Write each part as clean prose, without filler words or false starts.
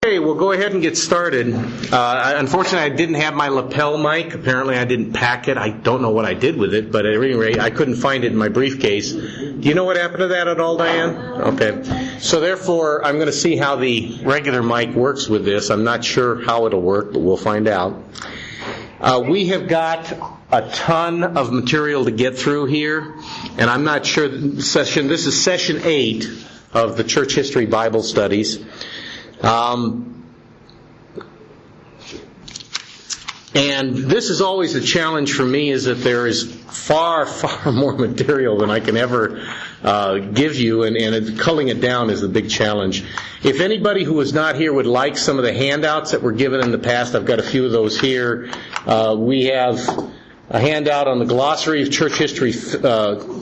Okay, we'll go ahead and get started. Unfortunately, I didn't have my lapel mic. Apparently, I didn't pack it. I don't know what I did with it, but at any rate, I couldn't find it in my briefcase. Do you know what happened to that at all, Diane? Okay. So therefore, I'm going to see how the regular mic works with this. I'm not sure how it'll work, but we'll find out. We have got a ton of material to get through here, and I'm not sure this is session 8 of the Church History Bible Studies. And this is always a challenge for me, is that there is far, far more material than I can ever give you, and culling it down is the big challenge. If anybody who was not here would like some of the handouts that were given in the past, I've got a few of those here. We have a handout on the glossary of church history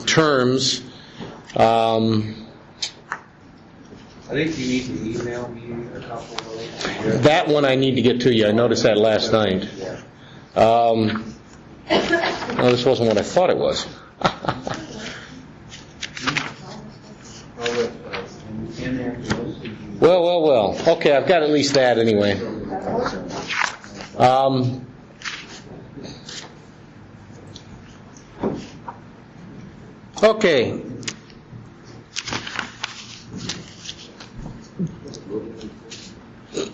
terms. I think you need to email me a couple of those. That one I need to get to you. I noticed that last night. No, this wasn't what I thought it was. Well. Okay, I've got at least that anyway. Okay.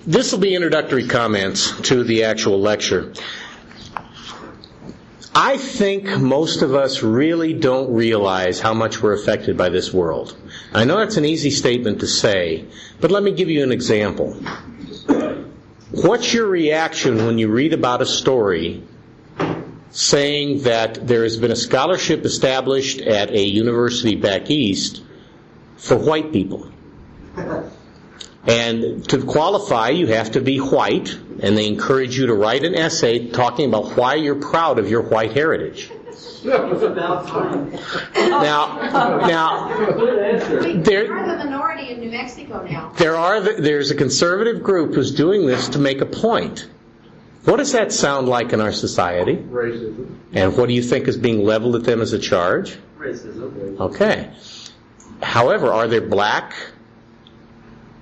This will be introductory comments to the actual lecture. I think most of us really don't realize how much we're affected by this world. I know that's an easy statement to say, but let me give you an example. What's your reaction when you read about a story saying that there has been a scholarship established at a university back east for white people? And to qualify, you have to be white, and they encourage you to write an essay talking about why you're proud of your white heritage. It's about time. Now, We're the minority in New Mexico now. There's a conservative group who's doing this to make a point. What does that sound like in our society? Racism. And what do you think is being leveled at them as a charge? Racism. Okay. However, are there black,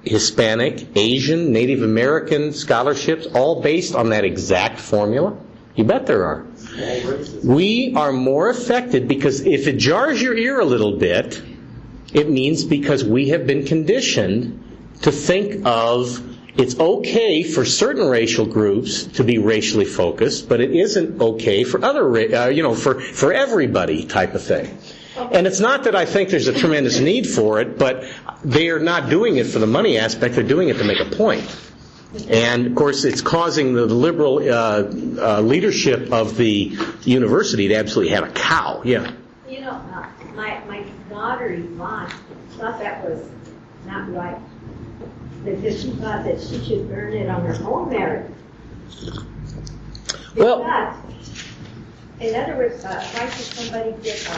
Hispanic, Asian, Native American scholarships all based on that exact formula? You bet there are. We are more affected because if it jars your ear a little bit, it means because we have been conditioned to think of it's okay for certain racial groups to be racially focused, but it isn't okay for other, for everybody type of thing. And it's not that I think there's a tremendous need for it, but they are not doing it for the money aspect. They're doing it to make a point. And, of course, it's causing the liberal leadership of the university to absolutely have a cow. Yeah. You know, my daughter, Yvonne, thought that was not right. Because she thought that she should earn it on her own merit. Well, in other words, why should somebody get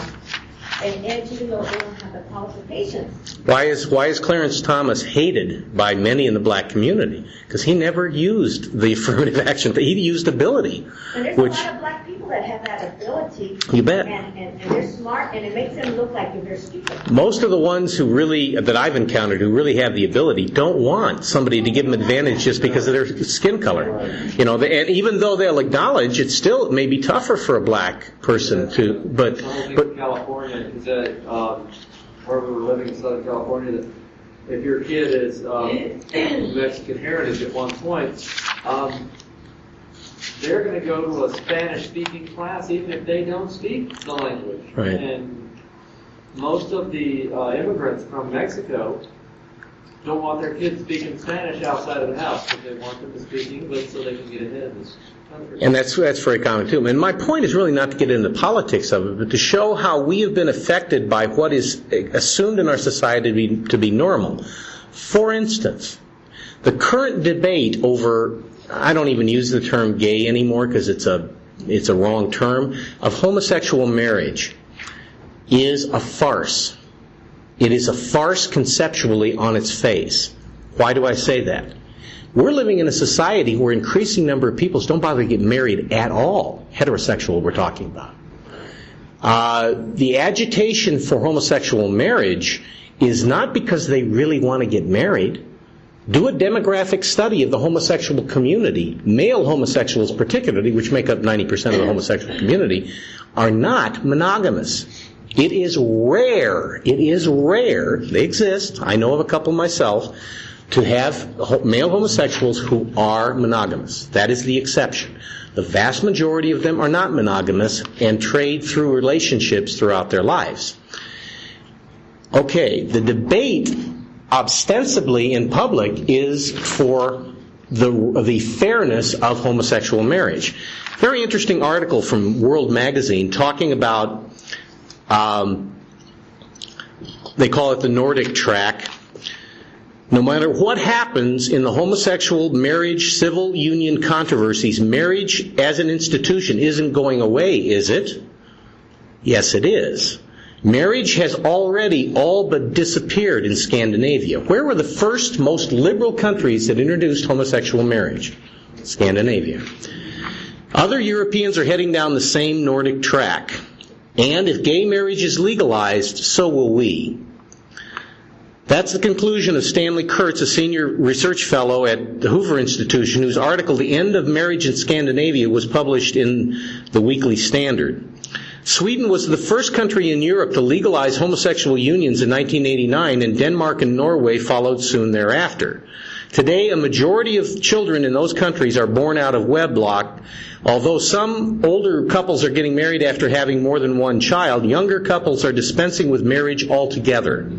an edge even though they don't have the qualifications? Why is Clarence Thomas hated by many in the black community? Because he never used the affirmative action. He used ability. And there's a lot of black people that have that ability. You bet. And they're smart, and it makes them look like they're stupid. Most of the ones that I've encountered who really have the ability don't want somebody to give them advantage just because of their skin color. And even though they'll acknowledge it, still may be tougher for a black person to. But California, where we were living in Southern California, that if your kid is Mexican heritage at one point, they're going to go to a Spanish-speaking class even if they don't speak the language. Right. And most of the immigrants from Mexico don't want their kids speaking Spanish outside of the house, but they want them to speak English so they can get ahead in this country. And that's very common too. And my point is really not to get into the politics of it, but to show how we have been affected by what is assumed in our society to be normal. For instance, the current debate over, I don't even use the term gay anymore because it's a wrong term, of homosexual marriage is a farce. It is a farce conceptually on its face. Why do I say that? We're living in a society where an increasing number of people don't bother to get married at all. Heterosexual we're talking about. The agitation for homosexual marriage is not because they really want to get married. Do a demographic study of the homosexual community. Male homosexuals particularly, which make up 90% of the homosexual community, are not monogamous. It is rare, they exist, I know of a couple myself, to have male homosexuals who are monogamous. That is the exception. The vast majority of them are not monogamous and trade through relationships throughout their lives. Okay, the debate ostensibly in public is for the fairness of homosexual marriage. Very interesting article from World Magazine talking about, they call it the Nordic track. No matter what happens in the homosexual marriage civil union controversies, marriage as an institution isn't going away, is it? Yes, it is. Marriage has already all but disappeared in Scandinavia. Where were the first most liberal countries that introduced homosexual marriage? Scandinavia. Other Europeans are heading down the same Nordic track. And if gay marriage is legalized, so will we. That's the conclusion of Stanley Kurtz, a senior research fellow at the Hoover Institution, whose article, The End of Marriage in Scandinavia, was published in the Weekly Standard. Sweden was the first country in Europe to legalize homosexual unions in 1989, and Denmark and Norway followed soon thereafter. Today, a majority of children in those countries are born out of wedlock. Although some older couples are getting married after having more than one child, younger couples are dispensing with marriage altogether.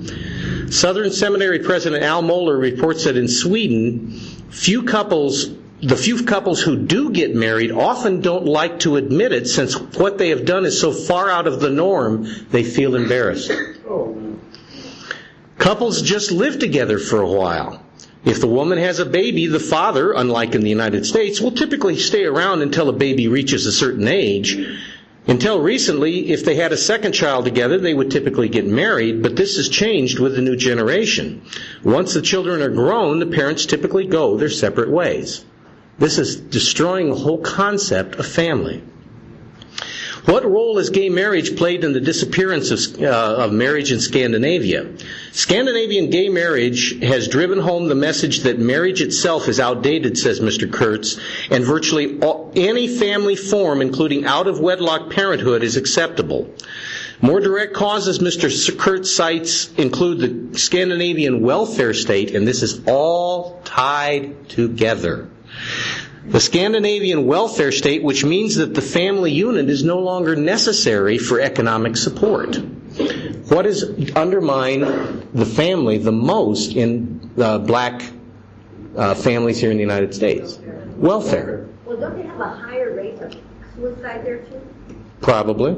Southern Seminary President Al Mohler reports that in Sweden, the few couples who do get married often don't like to admit it, since what they have done is so far out of the norm, they feel embarrassed. Couples just live together for a while. If the woman has a baby, the father, unlike in the United States, will typically stay around until a baby reaches a certain age. Until recently, if they had a second child together, they would typically get married, but this has changed with the new generation. Once the children are grown, the parents typically go their separate ways. This is destroying the whole concept of family. What role has gay marriage played in the disappearance of marriage in Scandinavia? Scandinavian gay marriage has driven home the message that marriage itself is outdated, says Mr. Kurtz, and virtually any family form, including out-of-wedlock parenthood, is acceptable. More direct causes Mr. Kurtz cites include the Scandinavian welfare state, and this is all tied together. The Scandinavian welfare state, which means that the family unit is no longer necessary for economic support. What has undermined the family the most in black families here in the United States? Welfare. Well, don't they have a higher rate of suicide there too? Probably.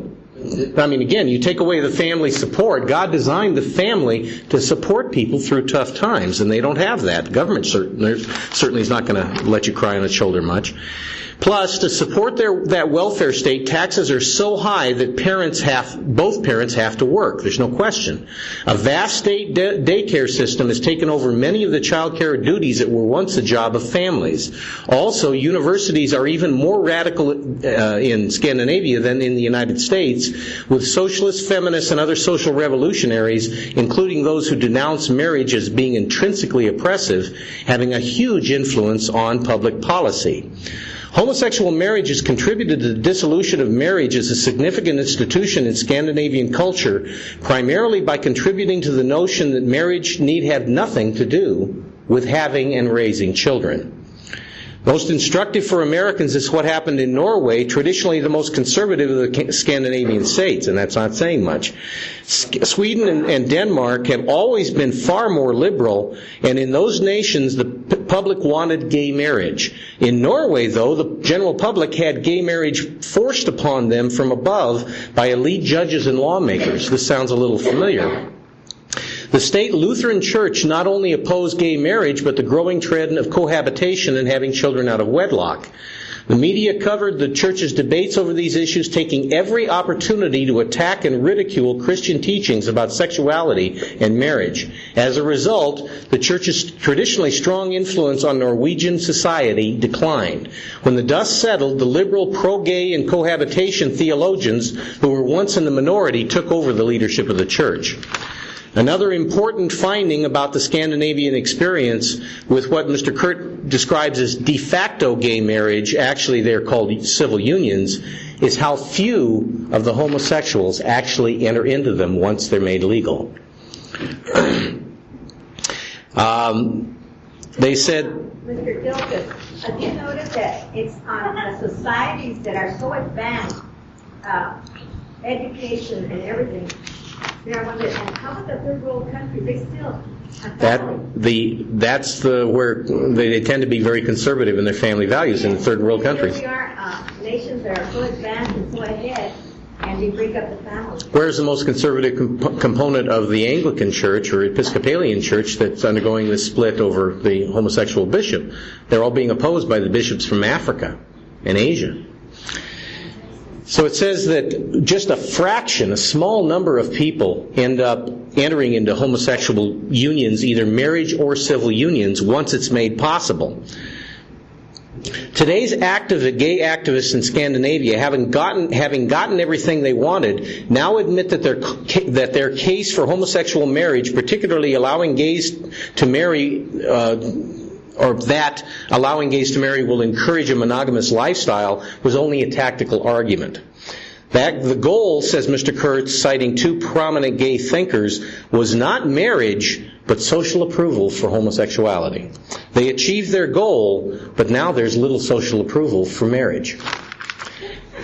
I mean, again, you take away the family support. God designed the family to support people through tough times, and they don't have that. The government certainly is not going to let you cry on its shoulder much. Plus, to support that welfare state, taxes are so high that both parents have to work. There's no question. A vast state daycare system has taken over many of the child care duties that were once the job of families. Also, universities are even more radical in Scandinavia than in the United States, with socialists, feminists, and other social revolutionaries, including those who denounce marriage as being intrinsically oppressive, having a huge influence on public policy. Homosexual marriage has contributed to the dissolution of marriage as a significant institution in Scandinavian culture, primarily by contributing to the notion that marriage need have nothing to do with having and raising children. Most instructive for Americans is what happened in Norway, traditionally the most conservative of the Scandinavian states, and that's not saying much. Sweden and Denmark have always been far more liberal, and in those nations the public wanted gay marriage. In Norway, though, the general public had gay marriage forced upon them from above by elite judges and lawmakers. This sounds a little familiar. The state Lutheran Church not only opposed gay marriage, but the growing trend of cohabitation and having children out of wedlock. The media covered the church's debates over these issues, taking every opportunity to attack and ridicule Christian teachings about sexuality and marriage. As a result, the church's traditionally strong influence on Norwegian society declined. When the dust settled, the liberal pro-gay and cohabitation theologians, who were once in the minority, took over the leadership of the church. Another important finding about the Scandinavian experience with what Mr. Kurt describes as de facto gay marriage, actually they're called civil unions, is how few of the homosexuals actually enter into them once they're made legal. They said... Mr. Gilchrist, have you noticed that it's on the societies that are so advanced, education and everything, and how about the third world countries? They still that's where they tend to be very conservative in their family values in the third world countries. Here we are, nations that are so advanced and so ahead, and they break up the family. Where's the most conservative component of the Anglican Church or Episcopalian Church that's undergoing this split over the homosexual bishop? They're all being opposed by the bishops from Africa and Asia. So it says that just a fraction, a small number of people end up entering into homosexual unions, either marriage or civil unions, once it's made possible. Today's gay activists in Scandinavia, having gotten everything they wanted, now admit that their case for homosexual marriage, particularly allowing gays to marry, allowing gays to marry will encourage a monogamous lifestyle, was only a tactical argument. The goal, says Mr. Kurtz, citing two prominent gay thinkers, was not marriage, but social approval for homosexuality. They achieved their goal, but now there's little social approval for marriage.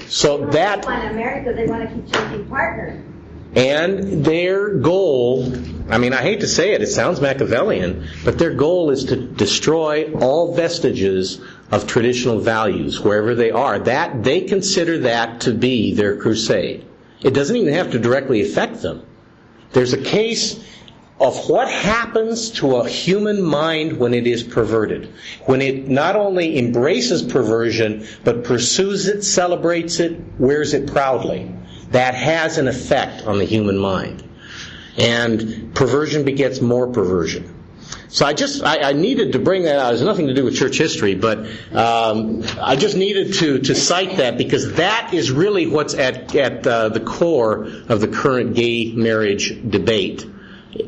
So that... They want to marry because they want to keep changing partners. And their goal, I hate to say it sounds Machiavellian, but their goal is to destroy all vestiges of traditional values wherever they are. That they consider that to be their crusade. It doesn't even have to directly affect them. There's a case of what happens to a human mind when it is perverted. When it not only embraces perversion, but pursues it, celebrates it, wears it proudly. That has an effect on the human mind. And perversion begets more perversion. So I needed to bring that out. It has nothing to do with church history, but I just needed to cite that because that is really what's at the core of the current gay marriage debate.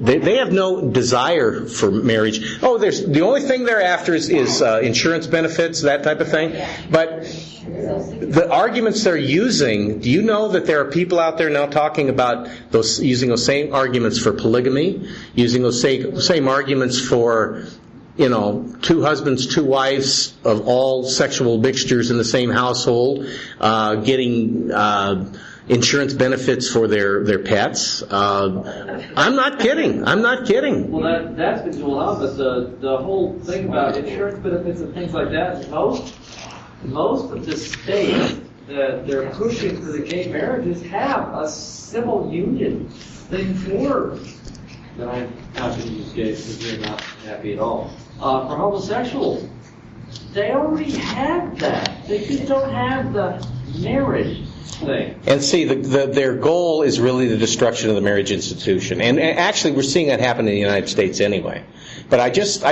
They have no desire for marriage. The only thing they're after is insurance benefits, that type of thing. But the arguments they're using, do you know that there are people out there now talking about using those same arguments for polygamy, using those same arguments for, two husbands, two wives of all sexual mixtures in the same household, getting insurance benefits for their pets. I'm not kidding. Well, that's been going on, but the whole thing about insurance benefits and things like that, most of the states that they're pushing for the gay marriages have a civil union thing for that I'm not going to use gays because they're not happy at all. For homosexuals, they already have that. They just don't have the marriage thing. And see, their goal is really the destruction of the marriage institution. And actually, we're seeing that happen in the United States anyway. But I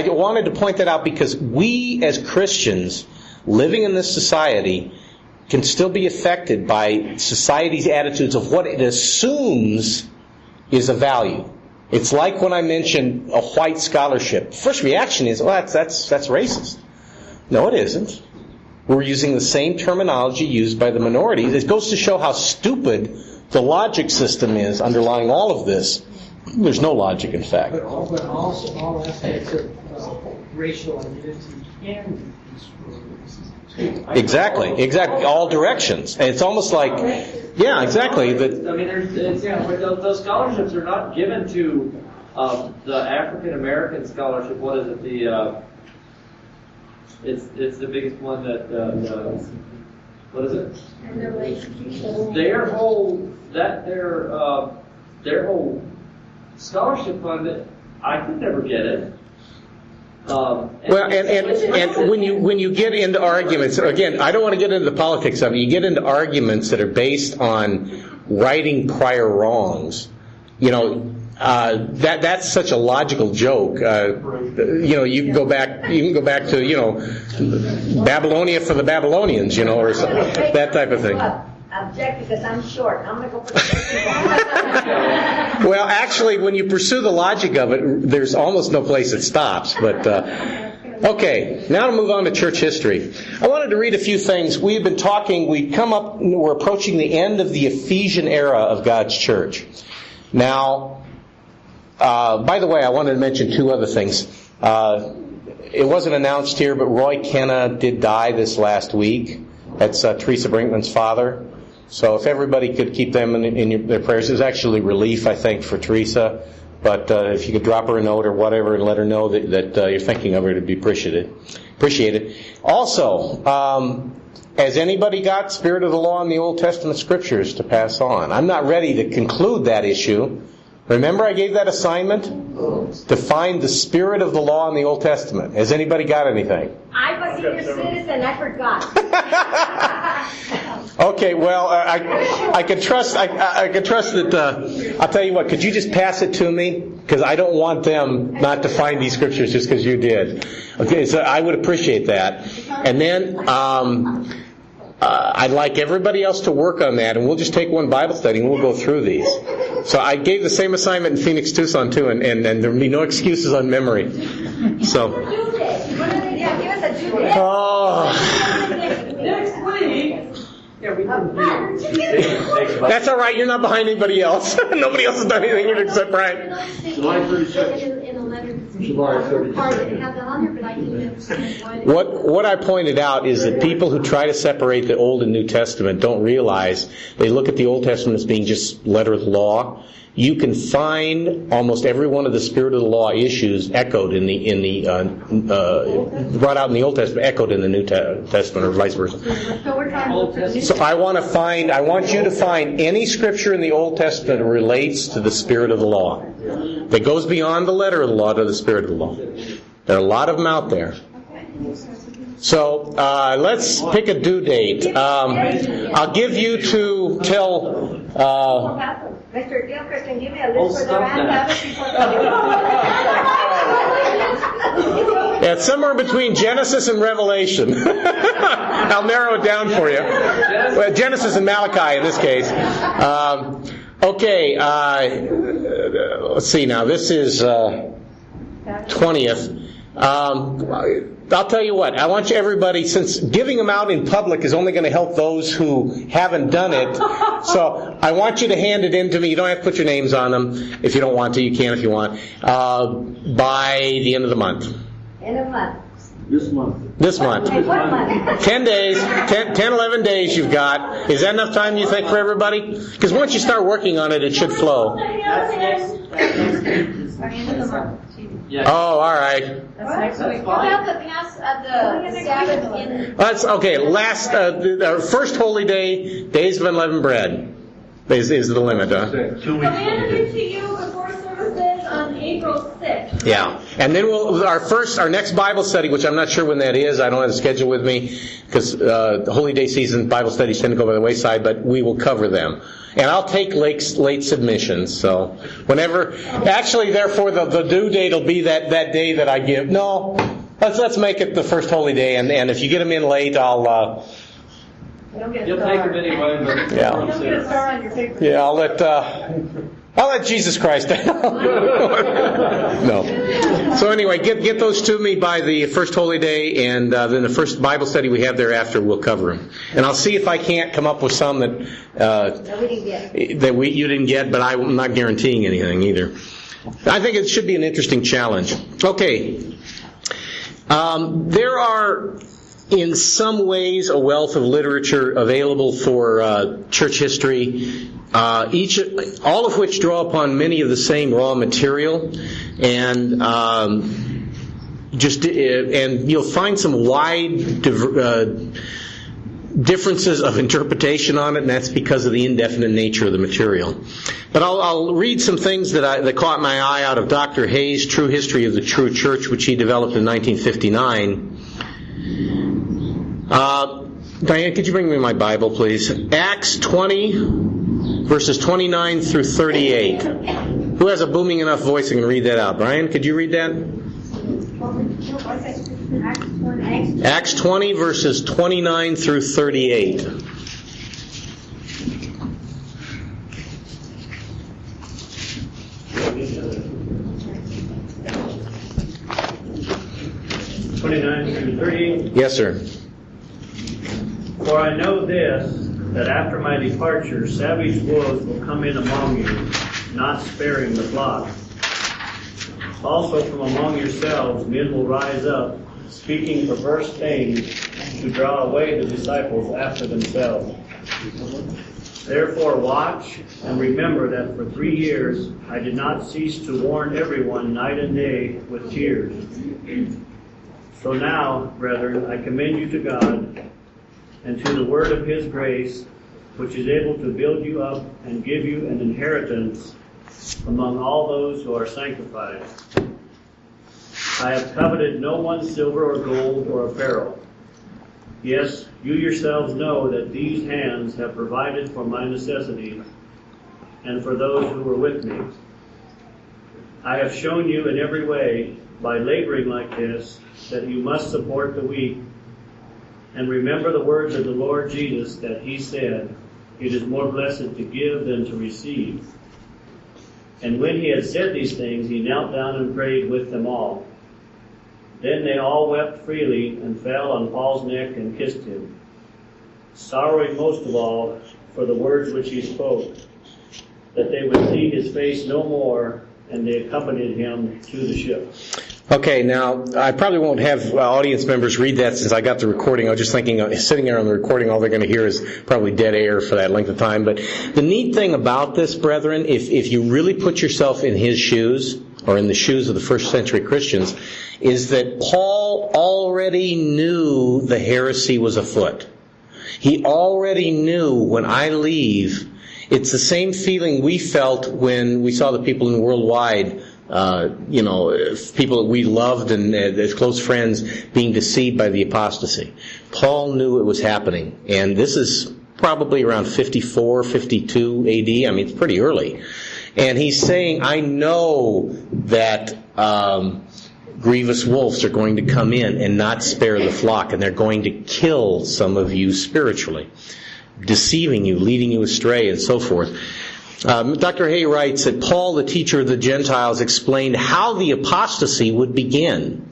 wanted to point that out because we as Christians living in this society can still be affected by society's attitudes of what it assumes is a value. It's like when I mentioned a white scholarship. First reaction is, that's racist. No, it isn't. We're using the same terminology used by the minorities. It goes to show how stupid the logic system is underlying all of this. There's no logic, in fact. But also all aspects of racial identity can be destroyed. Exactly. All directions. And it's almost like, yeah, exactly. Those scholarships are not given to the African American scholarship. What is it? It's the biggest one that. What is it? Their whole scholarship fund. I could never get it. And when you get into arguments, again, I don't want to get into the politics of it. You get into arguments that are based on righting prior wrongs. That's such a logical joke. You can go back to Babylonia for the Babylonians, or that type of thing. object because I'm short. I'm going to go for the Well, actually, when you pursue the logic of it, there's almost no place it stops. But okay, now to move on to church history. I wanted to read a few things. We've been talking. We're approaching the end of the Ephesian era of God's church. Now, by the way, I wanted to mention two other things. It wasn't announced here, but Roy Kenna did die this last week. That's Teresa Brinkman's father. So if everybody could keep them in their prayers, it was actually relief, I think, for Teresa. But if you could drop her a note or whatever and let her know that you're thinking of her, it'd be appreciated. Also, has anybody got Spirit of the Law in the Old Testament Scriptures to pass on? I'm not ready to conclude that issue. Remember I gave that assignment? To find the Spirit of the Law in the Old Testament. Has anybody got anything? I was a senior citizen. I forgot. Okay, well, I could trust. I could trust that. I'll tell you what. Could you just pass it to me? Because I don't want them not to find these scriptures just because you did. Okay, so I would appreciate that. And then I'd like everybody else to work on that, and we'll just take one Bible study and we'll go through these. So I gave the same assignment in Phoenix Tucson too, and there'll be no excuses on memory. So. Oh. Next week. That's all right. You're not behind anybody else. Nobody else has done anything either except Brian. July 32nd. In a letter. July 32nd. What I pointed out is that people who try to separate the Old and New Testament don't realize they look at the Old Testament as being just letter of the law. You can find almost every one of the Spirit of the Law issues echoed brought out in the Old Testament, echoed in the New Testament, or vice versa. So I want you to find any scripture in the Old Testament that relates to the Spirit of the Law, that goes beyond the letter of the law to the Spirit of the Law. There are a lot of them out there. So let's pick a due date. I'll give you to till. Mr. Gilchrist, can give me a list for the Yeah, it's somewhere between Genesis and Revelation. I'll narrow it down for you. Well, Genesis and Malachi in this case. Okay, let's see now. This is 20th. I'll tell you what, I want you everybody, since giving them out in public is only going to help those who haven't done it, so I want you to hand it in to me. You don't have to put your names on them. If you don't want to, you can if you want. By the end of the month. End of month. This month. This month. 10 days, 10, 11 days you've got. Is that enough time, you think, for everybody? Because once you start working on it, it should flow. Yes. Oh, all right. What about the pass of the Sabbath in? That's okay. Our first holy day, days of unleavened bread, is the limit, huh? 2 weeks. Commanded to you before services on April 6th. Yeah, and then our next Bible study, which I'm not sure when that is. I don't have the schedule with me because Holy Day season Bible studies tend to go by the wayside, but we will cover them. And I'll take late submissions. So whenever, actually, therefore, the due date will be that day that I give. No, let's make it the first holy day, and if you get them in late, I'll. You'll take them anyway, but Yeah. Don't get a star on your paper. Yeah, I'll let Jesus Christ down. No. So anyway, get those to me by the first holy day, and then the first Bible study we have thereafter, we'll cover them. And I'll see if I can't come up with some that you didn't get, but I'm not guaranteeing anything either. I think it should be an interesting challenge. Okay. There are, in some ways, a wealth of literature available for church history. All of which draw upon many of the same raw material, and you'll find some wide differences of interpretation on it, and that's because of the indefinite nature of the material. But I'll read some things that caught my eye out of Dr. Hayes' True History of the True Church, which he developed in 1959. Diane, could you bring me my Bible, please? Acts 20. Verses 29 through 38. Who has a booming enough voice and can read that out? Brian, could you read that? Acts 20, verses 29 through 38. 38. Yes, sir. For I know this, that after my departure, savage wolves will come in among you, not sparing the flock. Also from among yourselves men will rise up, speaking perverse things, to draw away the disciples after themselves. Therefore watch and remember that for 3 years I did not cease to warn everyone night and day with tears. So now, brethren, I commend you to God and to the word of his grace, which is able to build you up and give you an inheritance among all those who are sanctified. I have coveted no one's silver or gold or apparel. Yes, you yourselves know that these hands have provided for my necessities and for those who were with me. I have shown you in every way, by laboring like this, that you must support the weak. And remember the words of the Lord Jesus, that he said, "It is more blessed to give than to receive." And when he had said these things, he knelt down and prayed with them all. Then they all wept freely and fell on Paul's neck and kissed him, sorrowing most of all for the words which he spoke, that they would see his face no more, and they accompanied him to the ship. Okay, now, I probably won't have audience members read that since I got the recording. I was just thinking, sitting there on the recording, all they're going to hear is probably dead air for that length of time. But the neat thing about this, brethren, if you really put yourself in his shoes, or in the shoes of the first century Christians, is that Paul already knew the heresy was afoot. He already knew, when I leave, it's the same feeling we felt when we saw the people in worldwide, people that we loved and as close friends being deceived by the apostasy. Paul knew it was happening. And this is probably around 54, 52 AD. I mean, it's pretty early. And he's saying, I know that grievous wolves are going to come in and not spare the flock, and they're going to kill some of you spiritually, deceiving you, leading you astray, and so forth. Dr. Hay writes that Paul, the teacher of the Gentiles, explained how the apostasy would begin.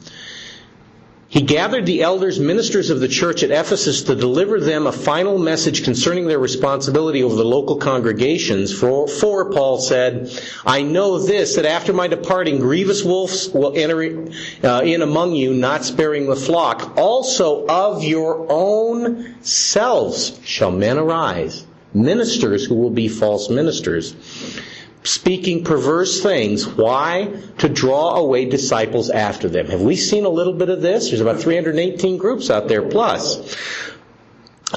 He gathered the elders, ministers of the church at Ephesus to deliver them a final message concerning their responsibility over the local congregations. For Paul said, I know this, that after my departing, grievous wolves will enter in among you, not sparing the flock. Also of your own selves shall men arise, ministers who will be false ministers, speaking perverse things. Why? To draw away disciples after them. Have we seen a little bit of this? There's about 318 groups out there plus.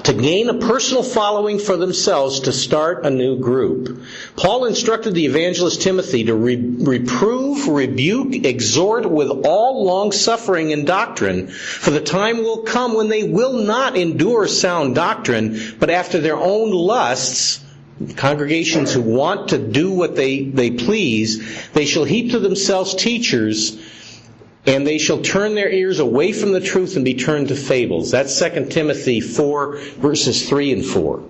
To gain a personal following for themselves, to start a new group. Paul instructed the evangelist Timothy to reprove, rebuke, exhort with all long-suffering and doctrine, for the time will come when they will not endure sound doctrine, but after their own lusts, congregations who want to do what they please, they shall heap to themselves teachers, and they shall turn their ears away from the truth and be turned to fables. That's 2 Timothy 4, verses 3 and 4.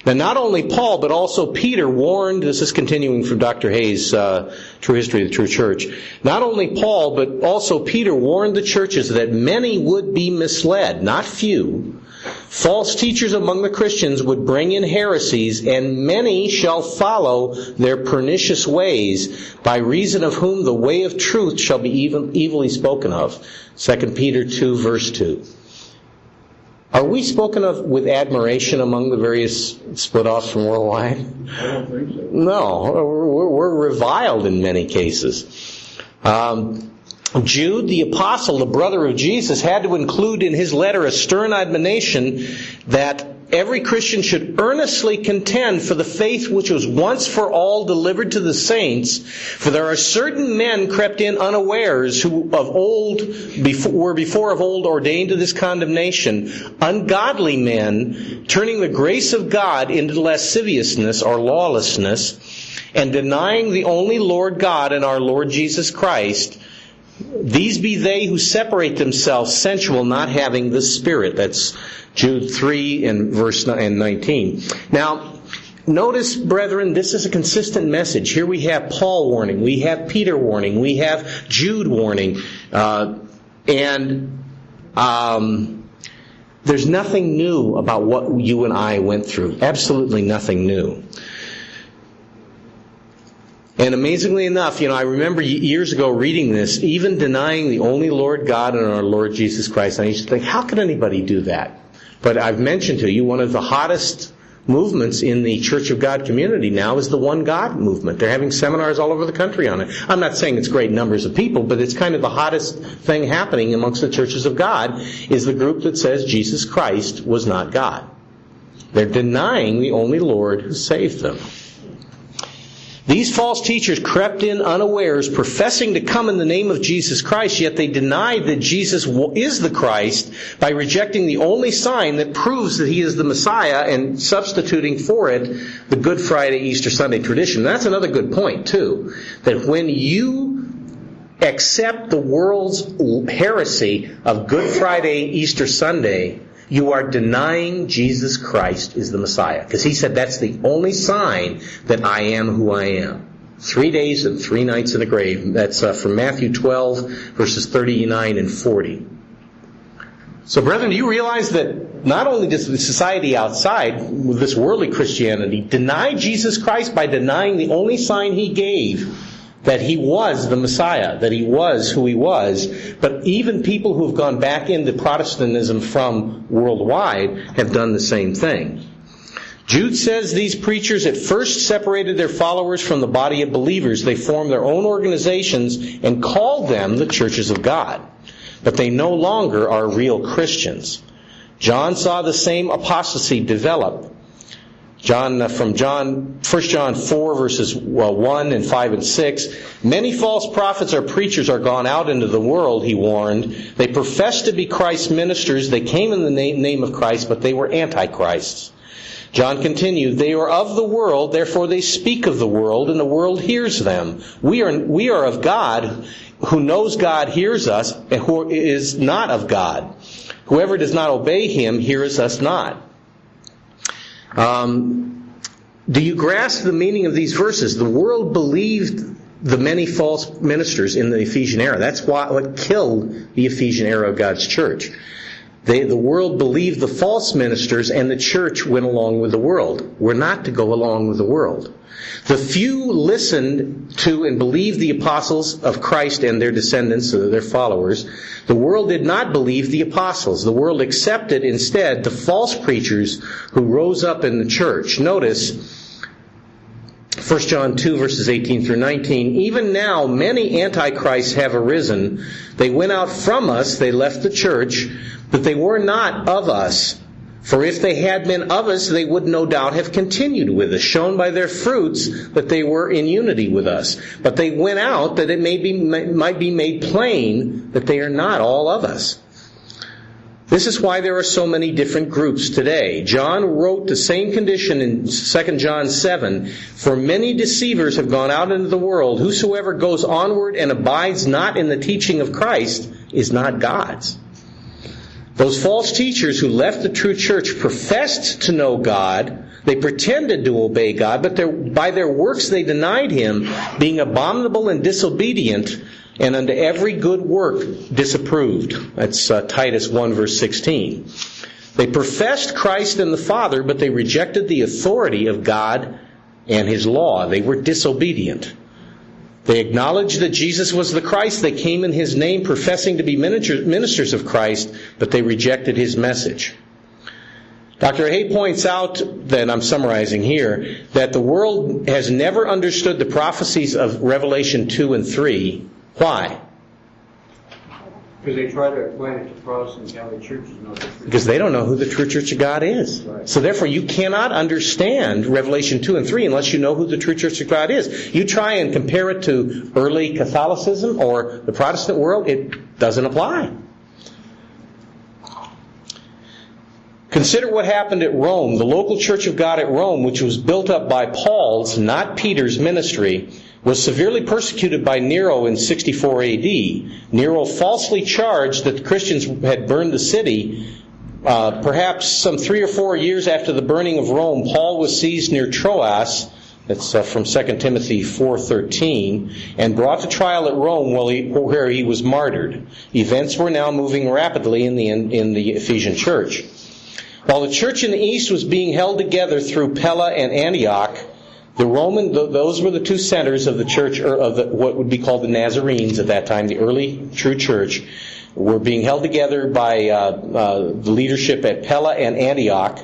Now, not only Paul, but also Peter warned, this is continuing from Dr. Hay's True History of the True Church. Not only Paul, but also Peter warned the churches that many would be misled, not few. False teachers among the Christians would bring in heresies, and many shall follow their pernicious ways, by reason of whom the way of truth shall be evilly spoken of. 2 Peter 2, verse 2. Are we spoken of with admiration among the various split-offs from worldwide? I don't think so. No, we're reviled in many cases. Jude, the apostle, the brother of Jesus, had to include in his letter a stern admonition that every Christian should earnestly contend for the faith which was once for all delivered to the saints. For there are certain men crept in unawares, who were before of old ordained to this condemnation, ungodly men, turning the grace of God into lasciviousness or lawlessness, and denying the only Lord God and our Lord Jesus Christ. These be they who separate themselves sensual, not having the Spirit. That's Jude 3 and verse 19. Now, notice, brethren, this is a consistent message. Here we have Paul warning, we have Peter warning, we have Jude warning, and There's nothing new about what you and I went through. Absolutely nothing new. And amazingly enough, I remember years ago reading this, even denying the only Lord God and our Lord Jesus Christ. And I used to think, how could anybody do that? But I've mentioned to you, one of the hottest movements in the Church of God community now is the One God movement. They're having seminars all over the country on it. I'm not saying it's great numbers of people, but it's kind of the hottest thing happening amongst the churches of God is the group that says Jesus Christ was not God. They're denying the only Lord who saved them. These false teachers crept in unawares, professing to come in the name of Jesus Christ, yet they denied that Jesus is the Christ by rejecting the only sign that proves that He is the Messiah and substituting for it the Good Friday, Easter Sunday tradition. That's another good point, too. That when you accept the world's heresy of Good Friday, Easter Sunday, you are denying Jesus Christ is the Messiah. Because He said that's the only sign that I am who I am. 3 days and 3 nights in the grave. That's from Matthew 12, verses 39 and 40. So brethren, do you realize that not only does the society outside, with this worldly Christianity, deny Jesus Christ by denying the only sign He gave, that He was the Messiah, that He was who He was. But even people who have gone back into Protestantism from worldwide have done the same thing. Jude says these preachers at first separated their followers from the body of believers. They formed their own organizations and called them the churches of God. But they no longer are real Christians. John saw the same apostasy develop. From 1 John 4, verses 1 and 5 and 6, many false prophets or preachers are gone out into the world, he warned. They profess to be Christ's ministers. They came in the name of Christ, but they were antichrists. John continued, they are of the world, therefore they speak of the world, and the world hears them. We are of God. Who knows God hears us, and who is not of God. Whoever does not obey Him hears us not. Do you grasp the meaning of these verses? The world believed the many false ministers in the Ephesian era. That's what killed the Ephesian era of God's church. The world believed the false ministers, and the church went along with the world. We're not to go along with the world. The few listened to and believed the apostles of Christ and their descendants, their followers. The world did not believe the apostles. The world accepted instead the false preachers who rose up in the church. Notice 1 John 2, verses 18 through 19. Even now many antichrists have arisen. They went out from us, they left the church, but they were not of us. For if they had been of us, they would no doubt have continued with us, shown by their fruits that they were in unity with us. But they went out that it might be made plain that they are not all of us. This is why there are so many different groups today. John wrote the same condition in 2 John 7. For many deceivers have gone out into the world. Whosoever goes onward and abides not in the teaching of Christ is not God's. Those false teachers who left the true church professed to know God. They pretended to obey God, but by their works they denied Him, being abominable and disobedient, and unto every good work disapproved. That's Titus 1, verse 16. They professed Christ and the Father, but they rejected the authority of God and His law. They were disobedient. They acknowledged that Jesus was the Christ. They came in His name professing to be ministers of Christ, but they rejected His message. Dr. Hay points out, that I'm summarizing here, that the world has never understood the prophecies of Revelation 2 and 3. Why? Because they try to explain it to Protestant Catholic churches. Because they don't know who the true church of God is. Right. So therefore you cannot understand Revelation 2 and 3 unless you know who the true church of God is. You try and compare it to early Catholicism or the Protestant world, it doesn't apply. Consider what happened at Rome. The local church of God at Rome, which was built up by Paul's, not Peter's ministry, was severely persecuted by Nero in 64 A.D. Nero falsely charged that the Christians had burned the city. Perhaps some 3 or 4 years after the burning of Rome, Paul was seized near Troas It's from 2 Timothy 4:13, and brought to trial at Rome where he was martyred. Events were now moving rapidly in the Ephesian church. While the church in the east was being held together through Pella and Antioch, those were the two centers of the church, or of what would be called the Nazarenes at that time, the early true church, were being held together by the leadership at Pella and Antioch.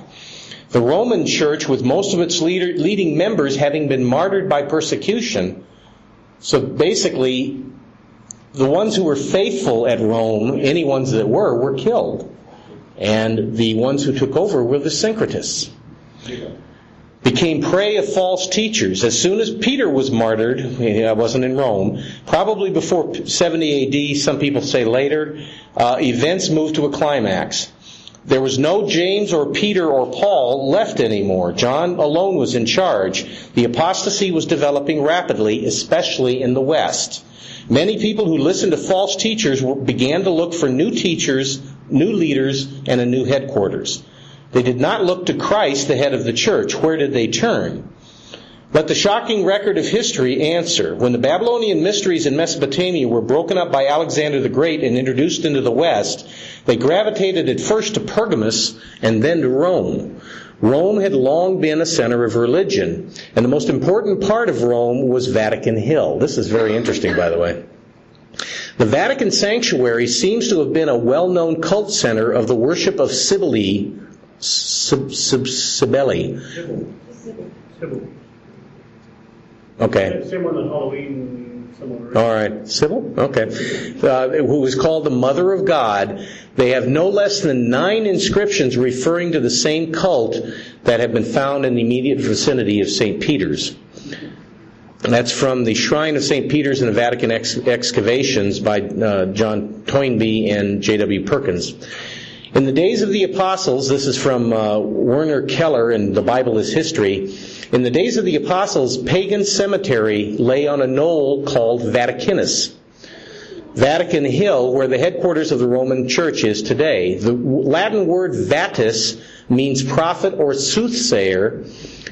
The Roman church, with most of its leading members having been martyred by persecution, so basically the ones who were faithful at Rome, any ones that were killed. And the ones who took over were the syncretists. Became prey of false teachers. As soon as Peter was martyred, I wasn't in Rome, probably before 70 AD, some people say later, events moved to a climax. There was no James or Peter or Paul left anymore. John alone was in charge. The apostasy was developing rapidly, especially in the West. Many people who listened to false teachers began to look for new teachers, new leaders, and a new headquarters. They did not look to Christ, the head of the church. Where did they turn? Let the shocking record of history answer. When the Babylonian mysteries in Mesopotamia were broken up by Alexander the Great and introduced into the West, they gravitated at first to Pergamus and then to Rome. Rome had long been a center of religion, and the most important part of Rome was Vatican Hill. This is very interesting, by the way. The Vatican sanctuary seems to have been a well-known cult center of the worship of Cybele. Okay. Same one on Halloween. All right. Sybil? Okay. Who was called the Mother of God. They have no less than 9 inscriptions referring to the same cult that have been found in the immediate vicinity of St. Peter's. And that's from the Shrine of St. Peter's in the Vatican excavations by John Toynbee and J.W. Perkins. In the days of the apostles, this is from Werner Keller in The Bible is History. In the days of the apostles, pagan cemetery lay on a knoll called Vaticanus. Vatican Hill, where the headquarters of the Roman Church is today. The Latin word vatus means prophet or soothsayer.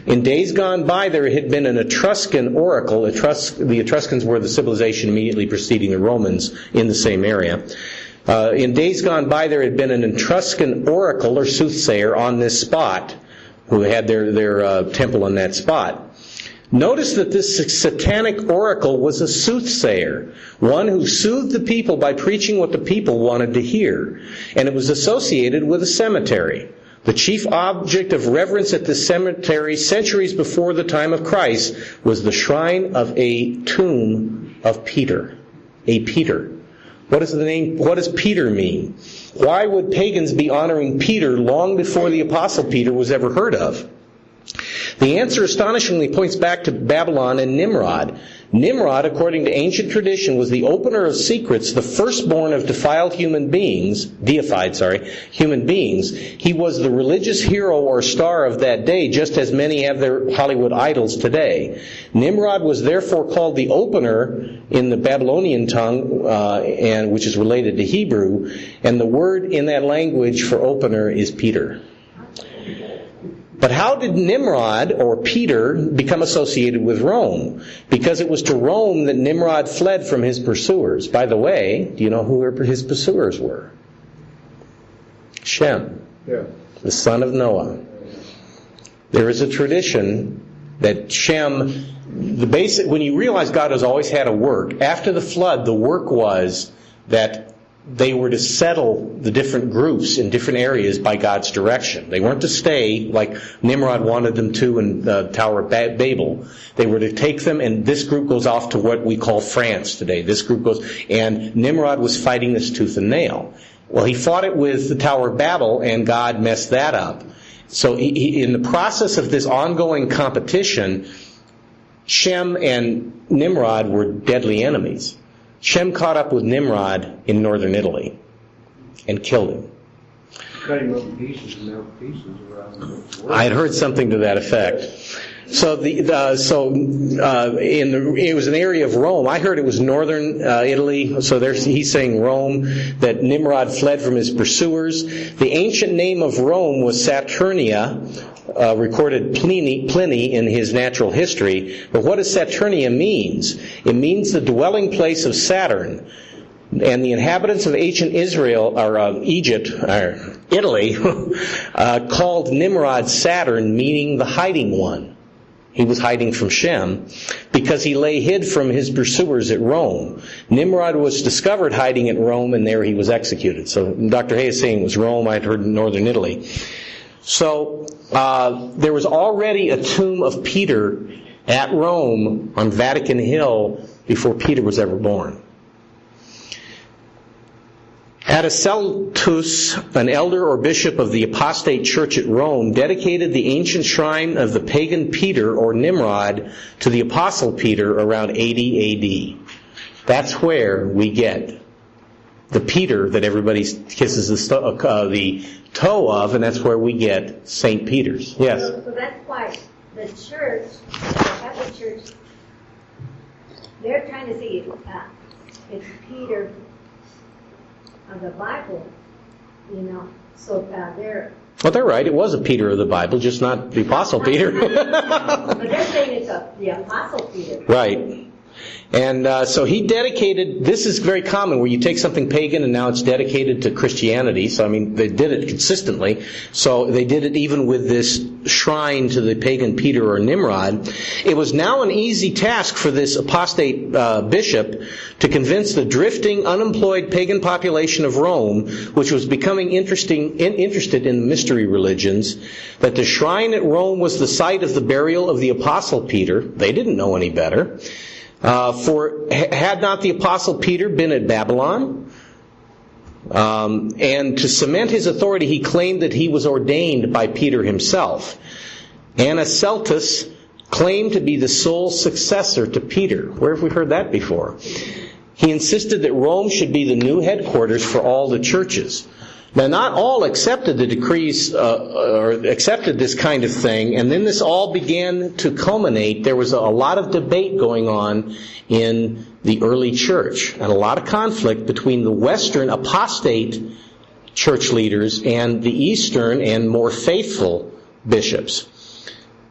In days gone by, there had been an Etruscan oracle. The Etruscans were the civilization immediately preceding the Romans in the same area. In days gone by, there had been an Etruscan oracle or soothsayer on this spot, who had their temple on that spot. Notice that this satanic oracle was a soothsayer, one who soothed the people by preaching what the people wanted to hear. And it was associated with a cemetery. The chief object of reverence at the cemetery centuries before the time of Christ was the shrine of a tomb of Peter. A Peter. What does Peter mean? Why would pagans be honoring Peter long before the Apostle Peter was ever heard of? The answer astonishingly points back to Babylon and Nimrod. Nimrod, according to ancient tradition, was the opener of secrets, the firstborn of deified human beings. He was the religious hero or star of that day, just as many have their Hollywood idols today. Nimrod was therefore called the opener in the Babylonian tongue, and which is related to Hebrew, and the word in that language for opener is Peter. But how did Nimrod, or Peter, become associated with Rome? Because it was to Rome that Nimrod fled from his pursuers. By the way, do you know who his pursuers were? Shem, the son of Noah. There is a tradition that Shem, when you realize God has always had a work, after the flood, the work was that they were to settle the different groups in different areas by God's direction. They weren't to stay like Nimrod wanted them to in the Tower of Babel. They were to take them, and this group goes off to what we call France today. This group goes, and Nimrod was fighting this tooth and nail. Well, he fought it with the Tower of Babel, and God messed that up. So in the process of this ongoing competition, Shem and Nimrod were deadly enemies. Shem caught up with Nimrod in northern Italy and killed him. Cut him up in pieces and out pieces around the world. I had heard something to that effect. So it was an area of Rome. I heard it was northern Italy. So he's saying Rome, that Nimrod fled from his pursuers. The ancient name of Rome was Saturnia, recorded Pliny in his natural history. But what does Saturnia means? It means the dwelling place of Saturn. And the inhabitants of ancient Israel, or Egypt, or Italy, called Nimrod Saturn, meaning the hiding one. He was hiding from Shem because he lay hid from his pursuers at Rome. Nimrod was discovered hiding at Rome, and there he was executed. So Dr. Hay is saying it was Rome. I'd heard northern Italy. So there was already a tomb of Peter at Rome on Vatican Hill before Peter was ever born. Adaceltus, an elder or bishop of the apostate church at Rome, dedicated the ancient shrine of the pagan Peter or Nimrod to the apostle Peter around 80 AD. That's where we get the Peter that everybody kisses the toe of, and that's where we get St. Peter's. Yes? So that's why the church, the Catholic Church, they're trying to say it's Peter of the Bible, so they're... Well, they're right. It was a Peter of the Bible, just not the Apostle Peter. But they're saying it's the Apostle Peter. Right. And so he dedicated, this is very common, where you take something pagan and now it's dedicated to Christianity. So, I mean, they did it consistently. So they did it even with this shrine to the pagan Peter or Nimrod. It was now an easy task for this apostate bishop to convince the drifting, unemployed pagan population of Rome, which was becoming interested in mystery religions, that the shrine at Rome was the site of the burial of the Apostle Peter. They didn't know any better. For had not the Apostle Peter been at Babylon? And to cement his authority, he claimed that he was ordained by Peter himself. Adaceltus claimed to be the sole successor to Peter. Where have we heard that before? He insisted that Rome should be the new headquarters for all the churches. Now, not all accepted the decrees or accepted this kind of thing, and then this all began to culminate. There was a lot of debate going on in the early church, and a lot of conflict between the Western apostate church leaders and the Eastern and more faithful bishops.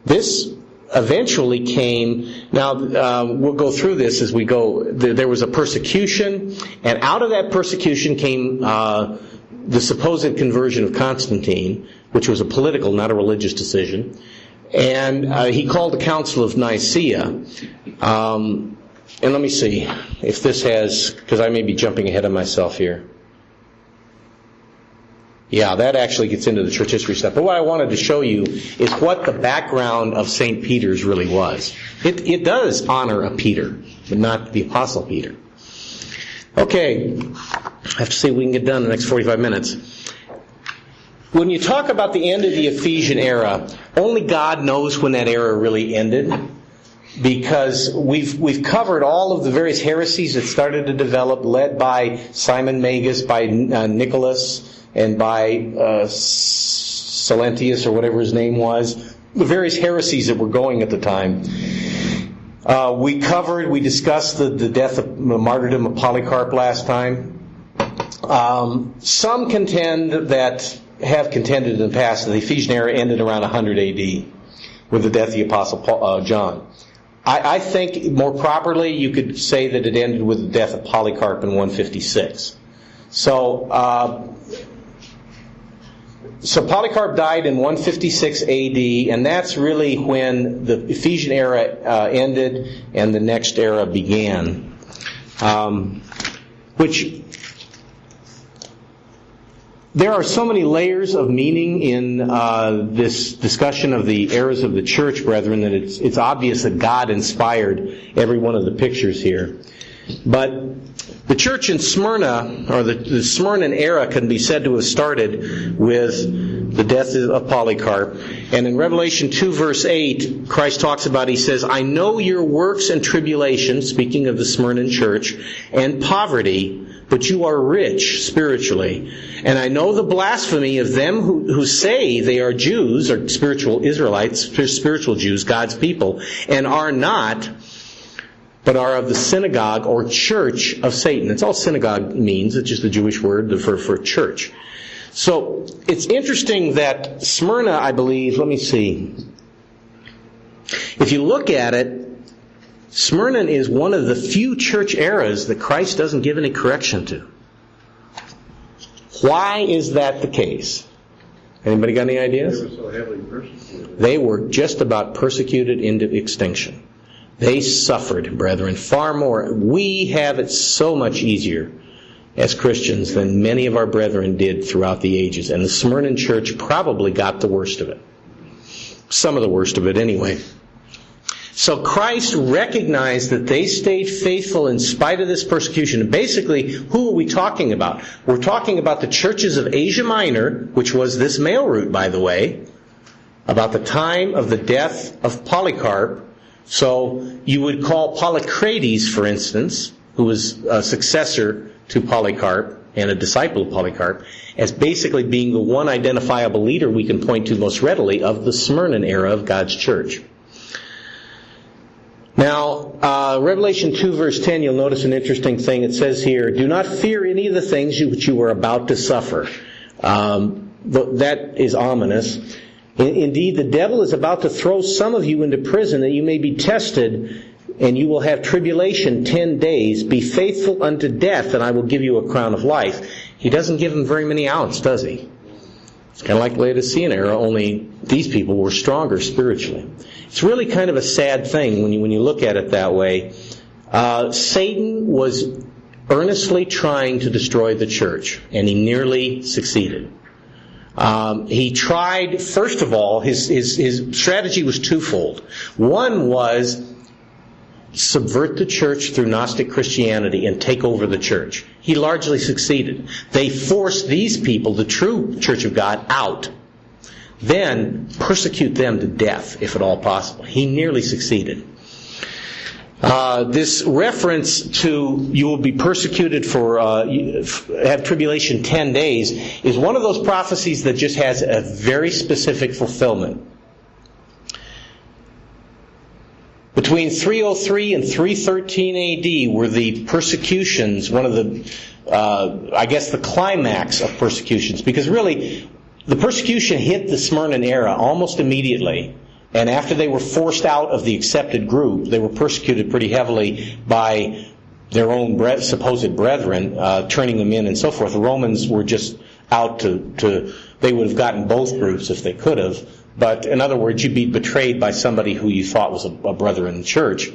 This eventually came, now we'll go through this as we go. There was a persecution, and out of that persecution came the supposed conversion of Constantine, which was a political, not a religious decision. And he called the Council of Nicea. And let me see if this has, because I may be jumping ahead of myself here. Yeah, that actually gets into the church history stuff. But what I wanted to show you is what the background of St. Peter's really was. It does honor a Peter, but not the Apostle Peter. Okay, I have to see if we can get done in the next 45 minutes. When you talk about the end of the Ephesian era, only God knows when that era really ended, because we've covered all of the various heresies that started to develop, led by Simon Magus, by Nicholas, and by Silentius, or whatever his name was, the various heresies that were going at the time. We discussed the death of the martyrdom of Polycarp last time. Some have contended in the past that the Ephesian era ended around 100 AD with the death of the Apostle John. I think more properly you could say that it ended with the death of Polycarp in 156. So Polycarp died in 156 AD, and that's really when the Ephesian era ended and the next era began. Which there are so many layers of meaning in this discussion of the eras of the church, brethren, that it's obvious that God inspired every one of the pictures here. But the church in Smyrna, or the Smyrnan era, can be said to have started with the death of Polycarp. And in Revelation 2 verse 8, Christ talks about, he says, I know your works and tribulation, speaking of the Smyrnan church, and poverty, but you are rich spiritually. And I know the blasphemy of them who say they are Jews, or spiritual Israelites, spiritual Jews, God's people, and are not, but are of the synagogue or church of Satan. That's all synagogue means. It's just the Jewish word for church. So it's interesting that Smyrna, I believe, let me see. If you look at it, Smyrna is one of the few church eras that Christ doesn't give any correction to. Why is that the case? Anybody got any ideas? They were so heavily persecuted. They were just about persecuted into extinction. They suffered, brethren, far more. We have it so much easier as Christians than many of our brethren did throughout the ages. And the Smyrna church probably got the worst of it. Some of the worst of it anyway. So Christ recognized that they stayed faithful in spite of this persecution. And basically, who are we talking about? We're talking about the churches of Asia Minor, which was this mail route, by the way, about the time of the death of Polycarp. So you would call Polycrates, for instance, who was a successor to Polycarp and a disciple of Polycarp, as basically being the one identifiable leader we can point to most readily of the Smyrna era of God's church. Now, Revelation 2 verse 10, you'll notice an interesting thing. It says here, do not fear any of the things which you are about to suffer. That is ominous. Indeed, the devil is about to throw some of you into prison that you may be tested, and you will have tribulation 10 days. Be faithful unto death, and I will give you a crown of life. He doesn't give them very many outs, does he? It's kind of like the Laodicean era, only these people were stronger spiritually. It's really kind of a sad thing when you look at it that way. Satan was earnestly trying to destroy the church, and he nearly succeeded. He tried, first of all, his strategy was twofold. One was subvert the church through Gnostic Christianity and take over the church. He largely succeeded. They forced these people, the true Church of God, out. Then persecute them to death, if at all possible. He nearly succeeded. This reference to you will be persecuted for have tribulation 10 days is one of those prophecies that just has a very specific fulfillment. Between 303 and 313 AD were the persecutions, one of the, the climax of persecutions. Because really, the persecution hit the Smyrna era almost immediately. And after they were forced out of the accepted group, they were persecuted pretty heavily by their own supposed brethren, turning them in and so forth. The Romans were just out to they would have gotten both groups if they could have. But in other words, you'd be betrayed by somebody who you thought was a brother in the church.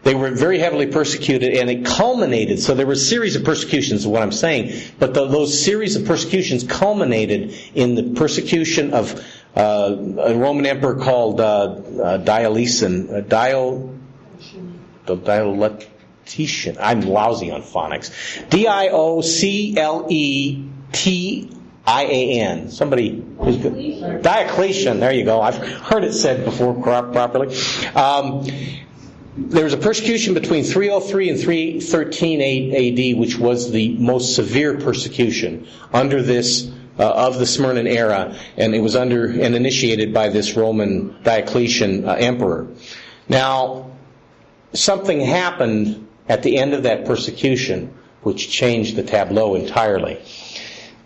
They were very heavily persecuted, and it culminated. So there were a series of persecutions, is what I'm saying. But those series of persecutions culminated in the persecution of a Roman emperor called Diocletian. I'm lousy on phonics. Diocletian. Somebody who's good. Diocletian. There you go. I've heard it said before properly. There was a persecution between 303 and 313 AD, which was the most severe persecution under this of the Smyrna era, and it was under and initiated by this Roman Diocletian emperor. Now, something happened at the end of that persecution which changed the tableau entirely.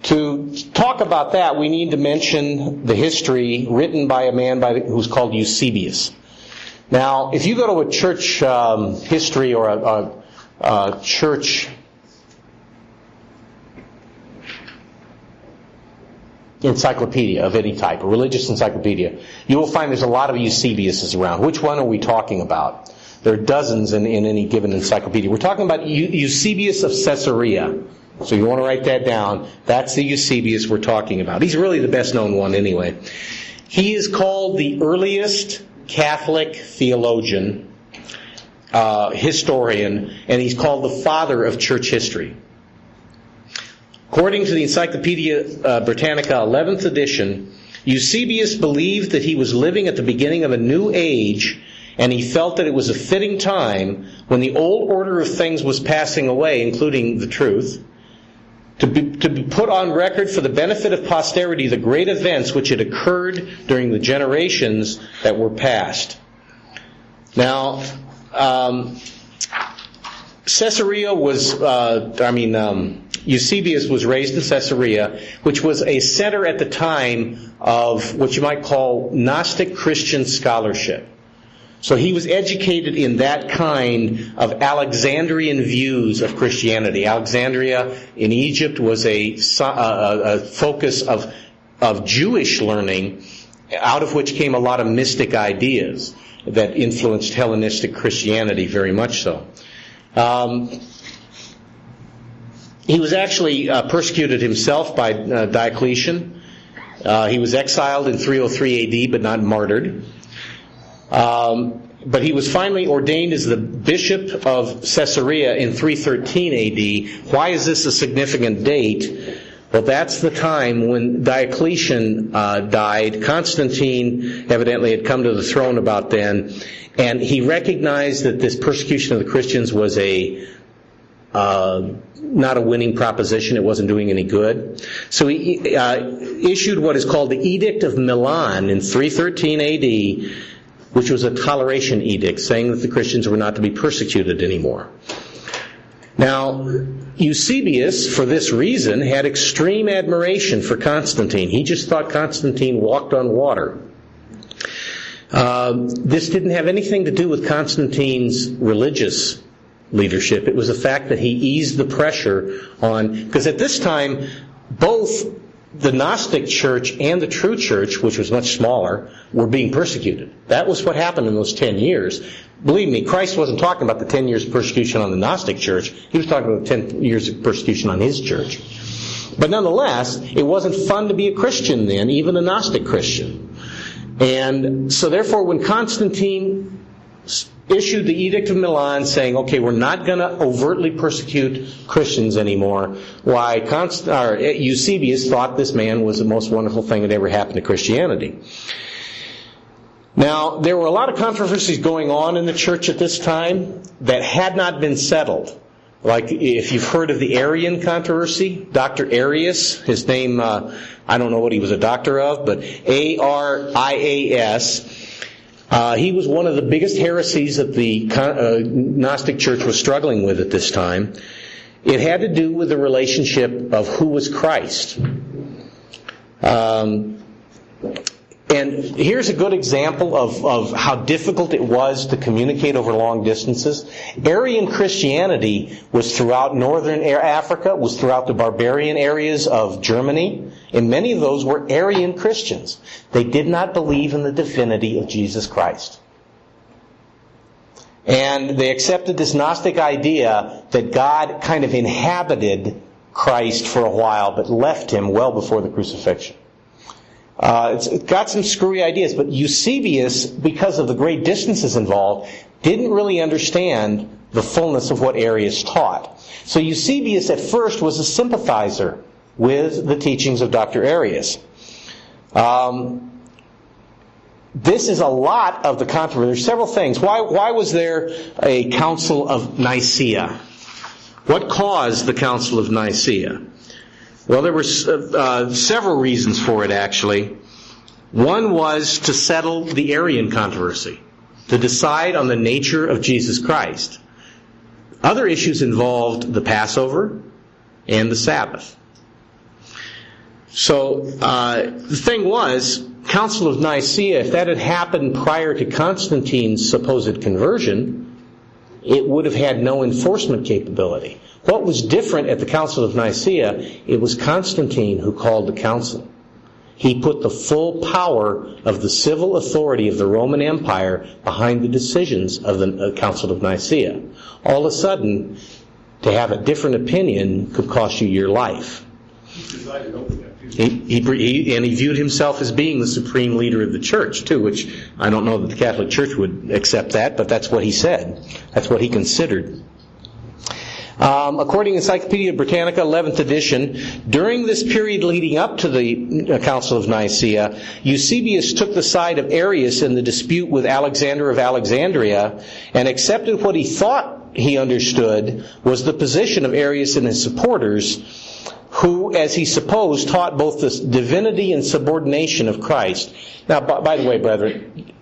To talk about that, we need to mention the history written by a man who's called Eusebius. Now, if you go to a church history or a church encyclopedia of any type, a religious encyclopedia, you will find there's a lot of Eusebiuses around. Which one are we talking about? There are dozens in any given encyclopedia. We're talking about Eusebius of Caesarea. So you want to write that down. That's the Eusebius we're talking about. He's really the best known one anyway. He is called the earliest Catholic theologian, historian, and he's called the father of church history. According to the Encyclopedia Britannica 11th edition, Eusebius believed that he was living at the beginning of a new age, and he felt that it was a fitting time when the old order of things was passing away, including the truth, to be put on record for the benefit of posterity the great events which had occurred during the generations that were past. Now, Caesarea was, Eusebius was raised in Caesarea, which was a center at the time of what you might call Gnostic Christian scholarship. So he was educated in that kind of Alexandrian views of Christianity. Alexandria in Egypt was a focus of Jewish learning, out of which came a lot of mystic ideas that influenced Hellenistic Christianity very much so. He was actually persecuted himself by Diocletian. He was exiled in 303 AD, but not martyred. But he was finally ordained as the bishop of Caesarea in 313 AD. Why is this a significant date? Well, that's the time when Diocletian died. Constantine evidently had come to the throne about then, and he recognized that this persecution of the Christians was not a winning proposition. It wasn't doing any good. So he issued what is called the Edict of Milan in 313 AD, which was a toleration edict, saying that the Christians were not to be persecuted anymore. Now, Eusebius, for this reason, had extreme admiration for Constantine. He just thought Constantine walked on water. This didn't have anything to do with Constantine's religious leadership. It was the fact that he eased the pressure on, because at this time, both the Gnostic church and the true church, which was much smaller, were being persecuted. That was what happened in those 10 years. Believe me, Christ wasn't talking about the 10 years of persecution on the Gnostic church. He was talking about the 10 years of persecution on his church. But nonetheless, it wasn't fun to be a Christian then, even a Gnostic Christian. And so therefore, when Constantine issued the Edict of Milan saying, okay, we're not going to overtly persecute Christians anymore, why Eusebius thought this man was the most wonderful thing that ever happened to Christianity. Now, there were a lot of controversies going on in the church at this time that had not been settled. Like, if you've heard of the Arian controversy, Dr. Arius, his name, I don't know what he was a doctor of, but Arias, he was one of the biggest heresies that the Gnostic church was struggling with at this time. It had to do with the relationship of who was Christ. And here's a good example of how difficult it was to communicate over long distances. Arian Christianity was throughout northern Africa, was throughout the barbarian areas of Germany, and many of those were Arian Christians. They did not believe in the divinity of Jesus Christ. And they accepted this Gnostic idea that God kind of inhabited Christ for a while, but left him well before the crucifixion. It's got some screwy ideas, but Eusebius, because of the great distances involved, didn't really understand the fullness of what Arius taught. So Eusebius at first was a sympathizer with the teachings of Dr. Arius. This is a lot of the controversy. There's several things. Why was there a Council of Nicea? What caused the Council of Nicea? Well, there were several reasons for it, actually. One was to settle the Arian controversy, to decide on the nature of Jesus Christ. Other issues involved the Passover and the Sabbath. So the thing was, Council of Nicea, if that had happened prior to Constantine's supposed conversion, it would have had no enforcement capability. What was different at the Council of Nicea, it was Constantine who called the council. He put the full power of the civil authority of the Roman Empire behind the decisions of the Council of Nicea. All of a sudden, to have a different opinion could cost you your life. He viewed himself as being the supreme leader of the church, too, which I don't know that the Catholic Church would accept that, but that's what he said. That's what he considered. According to Encyclopedia Britannica, 11th edition, during this period leading up to the Council of Nicea, Eusebius took the side of Arius in the dispute with Alexander of Alexandria and accepted what he thought he understood was the position of Arius and his supporters, who, as he supposed, taught both the divinity and subordination of Christ. Now, by the way, brethren,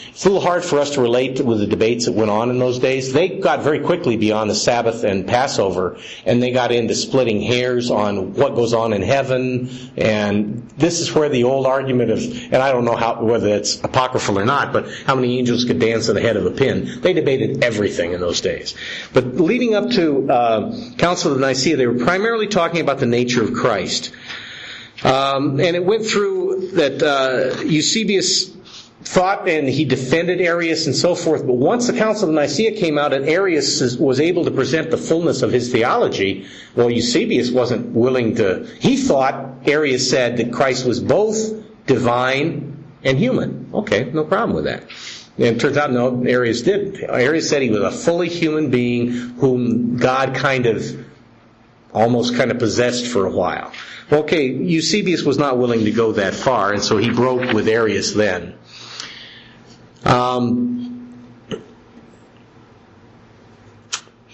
It's a little hard for us to relate with the debates that went on in those days. They got very quickly beyond the Sabbath and Passover, and they got into splitting hairs on what goes on in heaven. And this is where the old argument of, and I don't know whether it's apocryphal or not, but how many angels could dance on the head of a pin. They debated everything in those days. But leading up to Council of Nicea, they were primarily talking about the nature of Christ. And it went through that Eusebius thought, and he defended Arius and so forth, but once the Council of Nicea came out and Arius was able to present the fullness of his theology, well, Eusebius wasn't willing to. He thought Arius said that Christ was both divine and human. Okay, no problem with that. And it turns out, no, Arius did. Arius said he was a fully human being whom God almost possessed for a while. Okay, Eusebius was not willing to go that far, and so he broke with Arius then.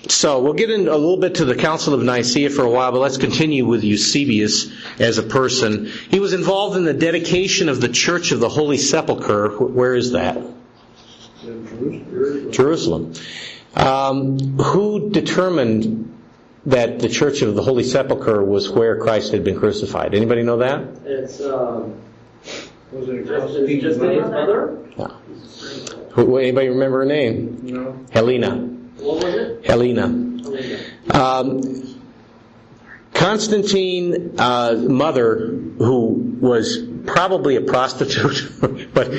So we'll get in a little bit to the Council of Nicea for a while, but let's continue with Eusebius as a person. He was involved in the dedication of the Church of the Holy Sepulchre. Where is that? Jerusalem. Who determined that the Church of the Holy Sepulchre was where Christ had been crucified? Anybody know that? It's Was it Constantines just his mother? No. Anybody remember her name? No. Helena. What was it? Helena. Constantine, mother, who was probably a prostitute, but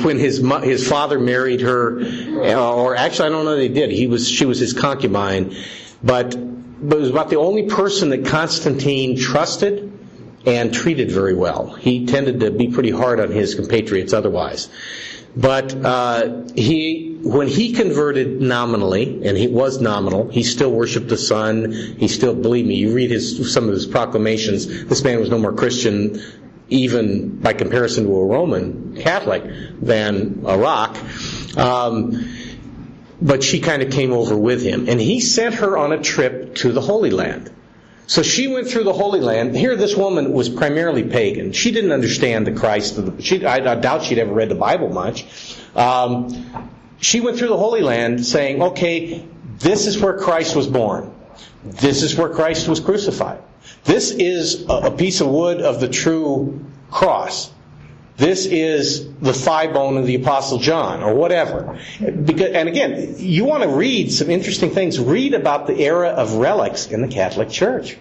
when his father married her, or actually I don't know if they did. She was his concubine, but it was about the only person that Constantine trusted and treated very well. He tended to be pretty hard on his compatriots otherwise. But when he converted nominally, and he was nominal, he still worshipped the sun. He still, believe me, you read some of his proclamations, this man was no more Christian, even by comparison to a Roman Catholic, than a rock. But she kind of came over with him. And he sent her on a trip to the Holy Land. So she went through the Holy Land. Here, this woman was primarily pagan. She didn't understand the Christ. I doubt she'd ever read the Bible much. She went through the Holy Land saying, okay, this is where Christ was born. This is where Christ was crucified. This is a piece of wood of the true cross. This is the thigh bone of the Apostle John, or whatever. And again, you want to read some interesting things. Read about the era of relics in the Catholic Church.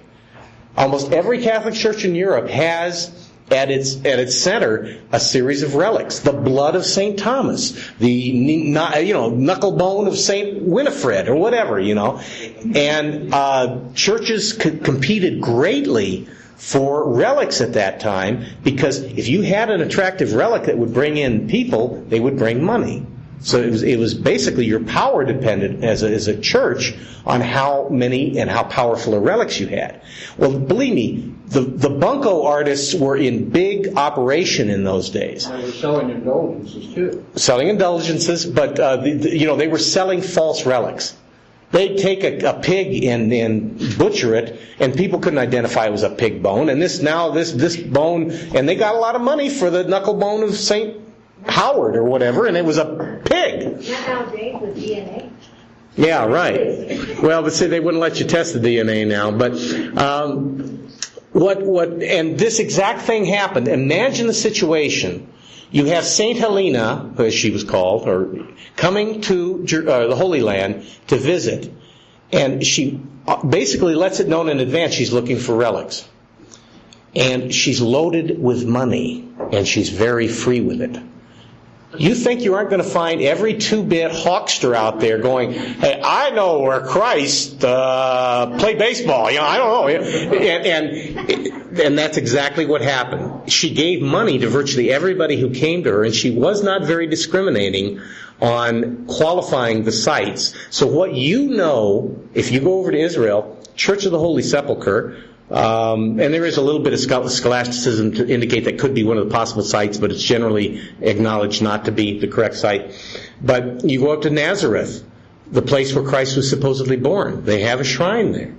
Almost every Catholic church in Europe has at its center a series of relics. The blood of St. Thomas, the knuckle bone of St. Winifred, or whatever, And churches competed greatly for relics at that time, because if you had an attractive relic that would bring in people, they would bring money. So it was basically your power dependent as a church on how many and how powerful a relics you had. Well, believe me, the bunco artists were in big operation in those days. They were selling indulgences too. Selling indulgences, but they were selling false relics. They'd take a pig and butcher it, and people couldn't identify it was a pig bone. And this bone, and they got a lot of money for the knuckle bone of St. Howard or whatever, and it was a pig. Not nowadays with DNA. Yeah, right. Well, but see, they wouldn't let you test the DNA now. But and this exact thing happened. Imagine the situation. You have Saint Helena, as she was called, or coming to the Holy Land to visit, and she basically lets it known in advance she's looking for relics. And she's loaded with money, and she's very free with it. You think you aren't going to find every two-bit hawkster out there going, hey, I know where Christ played baseball. I don't know. And that's exactly what happened. She gave money to virtually everybody who came to her, and she was not very discriminating on qualifying the sites. So what if you go over to Israel, Church of the Holy Sepulchre, and there is a little bit of scholasticism to indicate that could be one of the possible sites, but it's generally acknowledged not to be the correct site. But you go up to Nazareth, the place where Christ was supposedly born. They have a shrine there.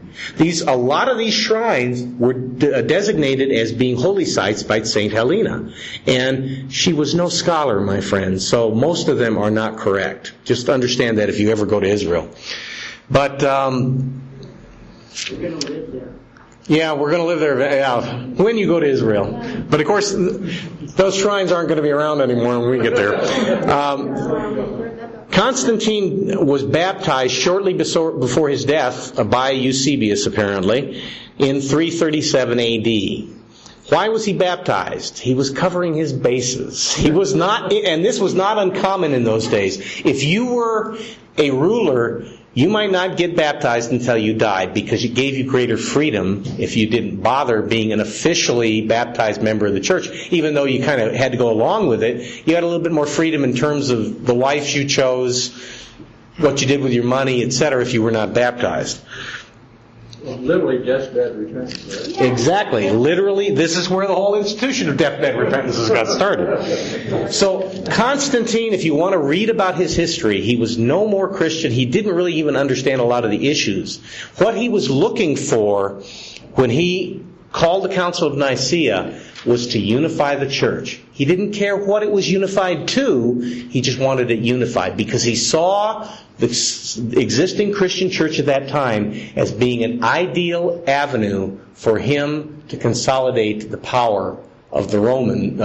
A lot of these shrines were designated as being holy sites by St. Helena. And she was no scholar, my friends, so most of them are not correct. Just understand that if you ever go to Israel. But, We're going to live there. yeah, we're going to live there when you go to Israel. But of course, those shrines aren't going to be around anymore when we get there. Constantine was baptized shortly before his death by Eusebius, apparently, in 337 A.D. Why was he baptized? He was covering his bases. He was not, and this was not uncommon in those days. If you were a ruler, you might not get baptized until you died because it gave you greater freedom if you didn't bother being an officially baptized member of the church. Even though you kind of had to go along with it, you had a little bit more freedom in terms of the wives you chose, what you did with your money, etc., if you were not baptized. Well, literally deathbed repentance, right? Exactly. Literally, this is where the whole institution of deathbed repentances got started. So, Constantine, if you want to read about his history, he was no more Christian. He didn't really even understand a lot of the issues. What he was looking for when he called the Council of Nicea was to unify the church. He didn't care what it was unified to, he just wanted it unified because he saw the existing Christian church at that time as being an ideal avenue for him to consolidate the power of the Roman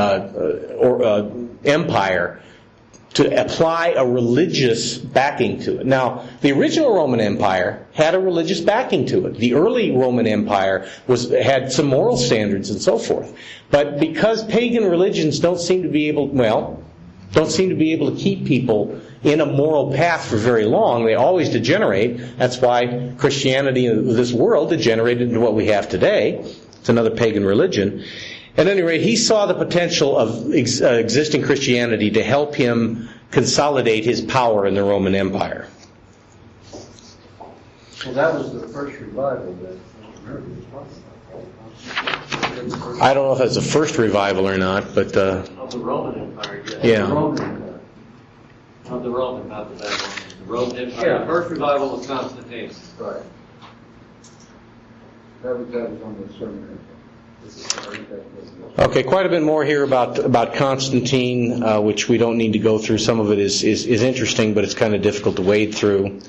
Empire, to apply a religious backing to it. Now, the original Roman Empire had a religious backing to it. The early Roman Empire had some moral standards and so forth. But because pagan religions don't seem to be able to keep people in a moral path for very long, they always degenerate. That's why Christianity in this world degenerated into what we have today. It's another pagan religion. At any rate, he saw the potential of existing Christianity to help him consolidate his power in the Roman Empire. Well, that was the first revival that America was talking about. I don't know if that's the first revival or not, but Of the Roman Empire, yes. yeah. The Roman Empire. Of the Roman, not the Babylonian. The Roman Empire. The first revival was Constantine. Right. That was on the sermon. Okay, quite a bit more here about Constantine, which we don't need to go through. Some of it is interesting, but it's kind of difficult to wade through.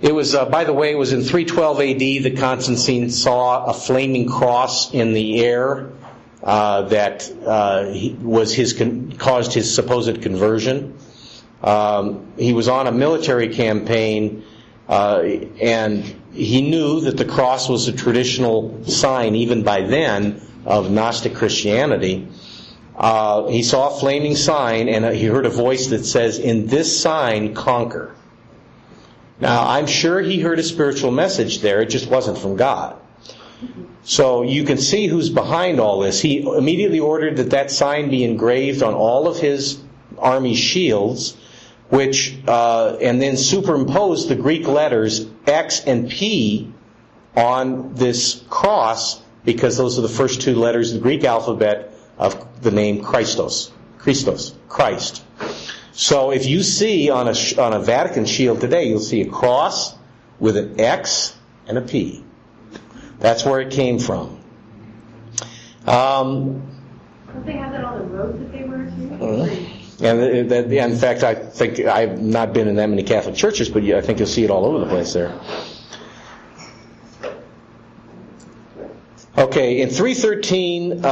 It was, by the way, it was in 312 A.D. that Constantine saw a flaming cross in the air that caused his supposed conversion. He was on a military campaign, and he knew that the cross was a traditional sign, even by then, of Gnostic Christianity. He saw a flaming sign, and he heard a voice that says, "In this sign, conquer." Now, I'm sure he heard a spiritual message there. It just wasn't from God. So you can see who's behind all this. He immediately ordered that sign be engraved on all of his army shields, which and then superimposed the Greek letters X and P on this cross, because those are the first two letters of the Greek alphabet of the name Christos, Christ. So if you see on a Vatican shield today, you'll see a cross with an X and a P. That's where it came from. Don't they have that on the road that they were to? And in fact, I think I've not been in that many Catholic churches, but I think you'll see it all over the place there. Okay, in 313,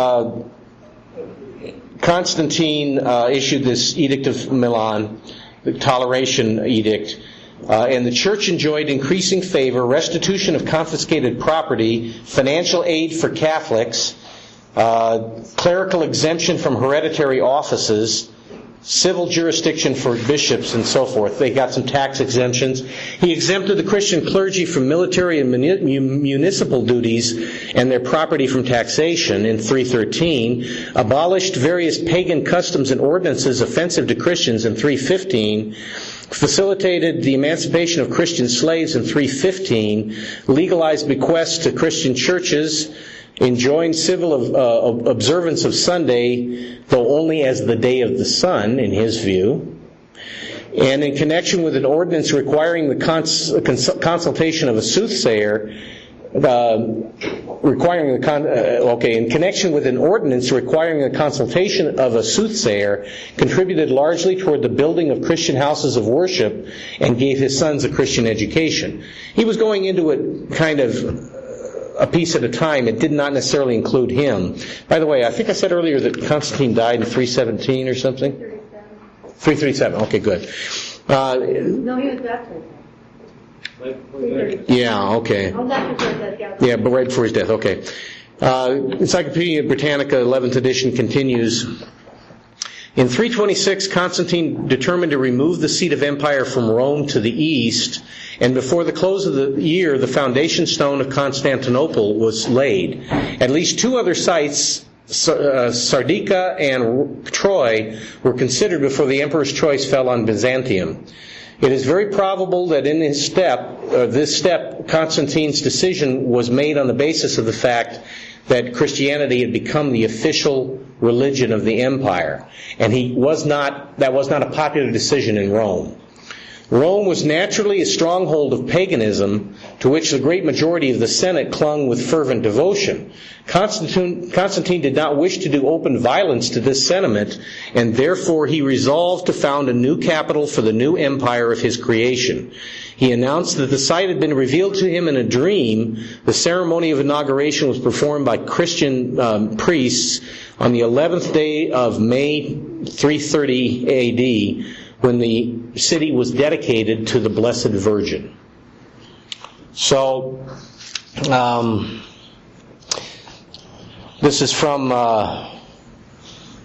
Constantine issued this Edict of Milan, the Toleration Edict, and the church enjoyed increasing favor, restitution of confiscated property, financial aid for Catholics, clerical exemption from hereditary offices, civil jurisdiction for bishops, and so forth. They got some tax exemptions. He exempted the Christian clergy from military and municipal duties and their property from taxation in 313, abolished various pagan customs and ordinances offensive to Christians in 315, facilitated the emancipation of Christian slaves in 315, legalized bequests to Christian churches, enjoined civil observance of Sunday, though only as the day of the sun, in his view, And in connection with an ordinance requiring the consultation of a soothsayer, in connection with an ordinance requiring the consultation of a soothsayer, contributed largely toward the building of Christian houses of worship and gave his sons a Christian education. He was going into it kind of a piece at a time. It did not necessarily include him. By the way, I think I said earlier that Constantine died in 317 or something? 337. Okay, good. No, he was baptized. Yeah, okay. Yeah, but right before his death, okay. Encyclopedia Britannica, 11th edition, continues. In 326, Constantine determined to remove the seat of empire from Rome to the east, and before the close of the year, the foundation stone of Constantinople was laid. At least two other sites, Sardica and Troy, were considered before the emperor's choice fell on Byzantium. It is very probable that in this step, Constantine's decision was made on the basis of the fact that Christianity had become the official religion of the empire, and that was not a popular decision in Rome. Rome was naturally a stronghold of paganism to which the great majority of the Senate clung with fervent devotion. Constantine did not wish to do open violence to this sentiment, and therefore he resolved to found a new capital for the new empire of his creation. He announced that the site had been revealed to him in a dream. The ceremony of inauguration was performed by Christian priests on the 11th day of May 330 A.D., when the city was dedicated to the Blessed Virgin. So, this is from a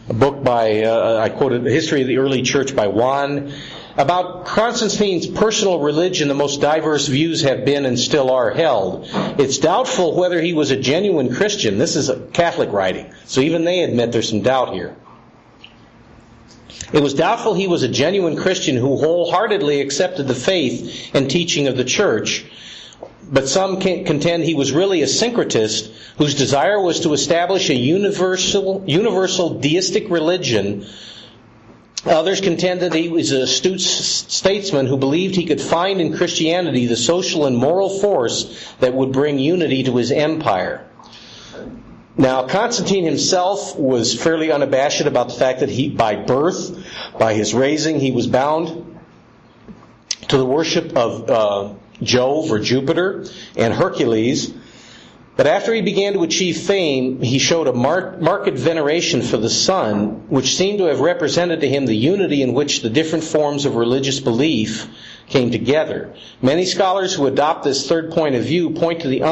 book by, I quoted, History of the Early Church by Juan. About Constantine's personal religion, the most diverse views have been and still are held. It's doubtful whether he was a genuine Christian. This is a Catholic writing, so even they admit there's some doubt here. It was doubtful he was a genuine Christian who wholeheartedly accepted the faith and teaching of the church, but some contend he was really a syncretist whose desire was to establish a universal deistic religion. Others contend that he was an astute statesman who believed he could find in Christianity the social and moral force that would bring unity to his empire. Now, Constantine himself was fairly unabashed about the fact that by birth, by his raising, he was bound to the worship of Jove or Jupiter and Hercules. But after he began to achieve fame, he showed a marked veneration for the sun, which seemed to have represented to him the unity in which the different forms of religious belief came together. Many scholars who adopt this third point of view point to the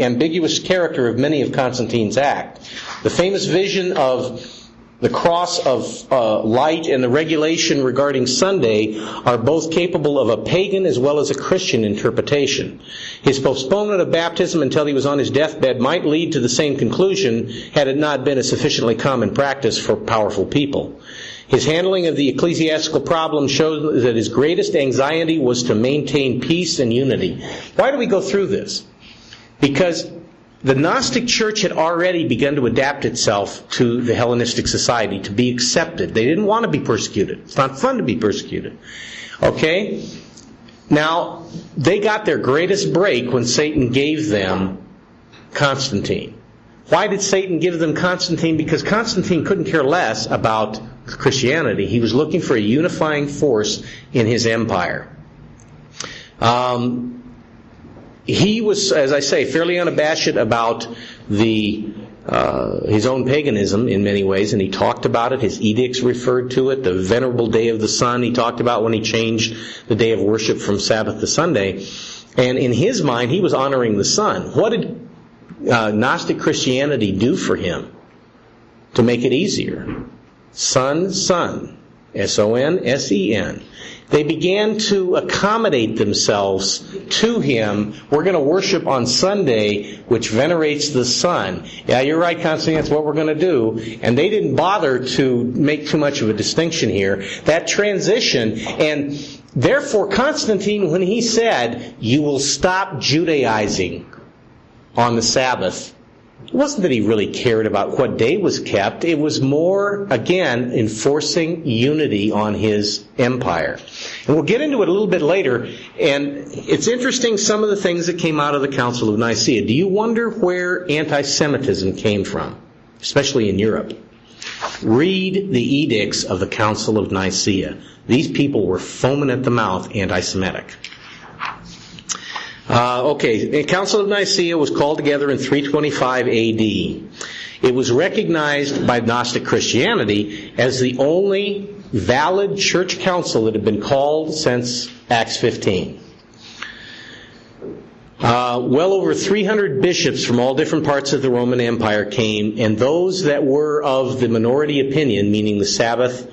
ambiguous character of many of Constantine's acts. The famous vision of the cross of light and the regulation regarding Sunday are both capable of a pagan as well as a Christian interpretation. His postponement of baptism until he was on his deathbed might lead to the same conclusion had it not been a sufficiently common practice for powerful people. His handling of the ecclesiastical problem shows that his greatest anxiety was to maintain peace and unity. Why do we go through this? Because the Gnostic Church had already begun to adapt itself to the Hellenistic society, to be accepted. They didn't want to be persecuted. It's not fun to be persecuted. Okay? Now, they got their greatest break when Satan gave them Constantine. Why did Satan give them Constantine? Because Constantine couldn't care less about Christianity. He was looking for a unifying force in his empire. He was, as I say, fairly unabashed about his own paganism in many ways, and he talked about it. His edicts referred to it. The venerable day of the sun, he talked about when he changed the day of worship from Sabbath to Sunday. And in his mind, he was honoring the sun. What did Gnostic Christianity do for him to make it easier? Sun, S-O-N-S-E-N. They began to accommodate themselves to him. We're going to worship on Sunday, which venerates the sun. Yeah, you're right, Constantine, that's what we're going to do. And they didn't bother to make too much of a distinction here. That transition, and therefore Constantine, when he said, you will stop Judaizing on the Sabbath, It wasn't that he really cared about what day was kept. It was more, again, enforcing unity on his empire. And we'll get into it a little bit later. And it's interesting, some of the things that came out of the Council of Nicea. Do you wonder where anti-Semitism came from, especially in Europe? Read the edicts of the Council of Nicea. These people were foaming at the mouth anti-Semitic. The Council of Nicea was called together in 325 A.D. It was recognized by Gnostic Christianity as the only valid church council that had been called since Acts 15. Well over 300 bishops from all different parts of the Roman Empire came, and those that were of the minority opinion, meaning the Sabbath,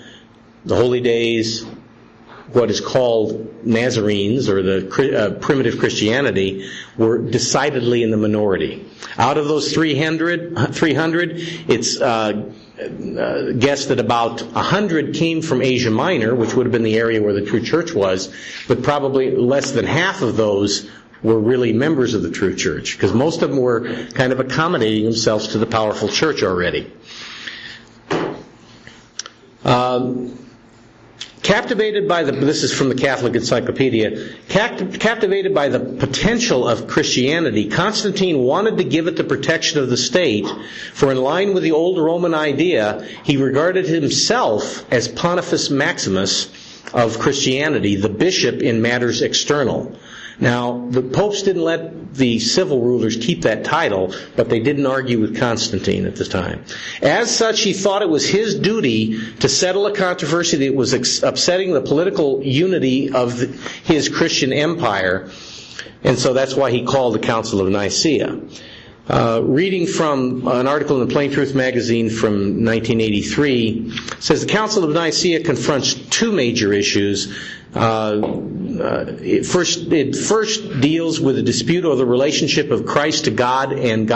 the holy days, what is called Nazarenes, or the primitive Christianity, were decidedly in the minority. Out of those 300 it's guessed that about 100 came from Asia Minor, which would have been the area where the true church was, but probably less than half of those were really members of the true church, because most of them were kind of accommodating themselves to the powerful church already. Captivated by this is from the Catholic Encyclopedia, captivated by the potential of Christianity, Constantine wanted to give it the protection of the state, for in line with the old Roman idea, he regarded himself as Pontifex Maximus of Christianity, the bishop in matters external. Now, the popes didn't let the civil rulers keep that title, but they didn't argue with Constantine at the time. As such, he thought it was his duty to settle a controversy that was upsetting the political unity of his Christian empire, and so that's why he called the Council of Nicea. Reading from an article in the Plain Truth magazine from 1983, says the Council of Nicea confronts two major issues. It first deals with a dispute over the relationship of Christ to God and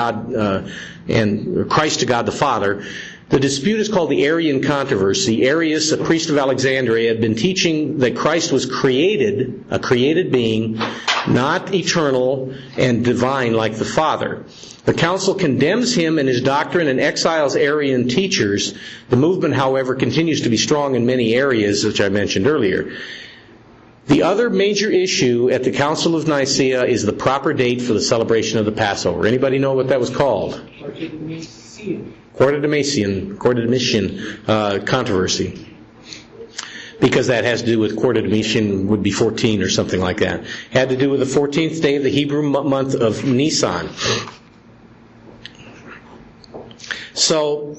Christ to God the Father. The dispute is called the Arian controversy. Arius, a priest of Alexandria, had been teaching that Christ was created, a created being, not eternal and divine like the Father. The council condemns him and his doctrine and exiles Arian teachers. The movement, however, continues to be strong in many areas, which I mentioned earlier. The other major issue at the Council of Nicea is the proper date for the celebration of the Passover. Anybody know what that was called? Quarter-Domitian controversy. Because that has to do with Quarter-Domitian would be 14 or something like that. Had to do with the 14th day of the Hebrew month of Nisan. So,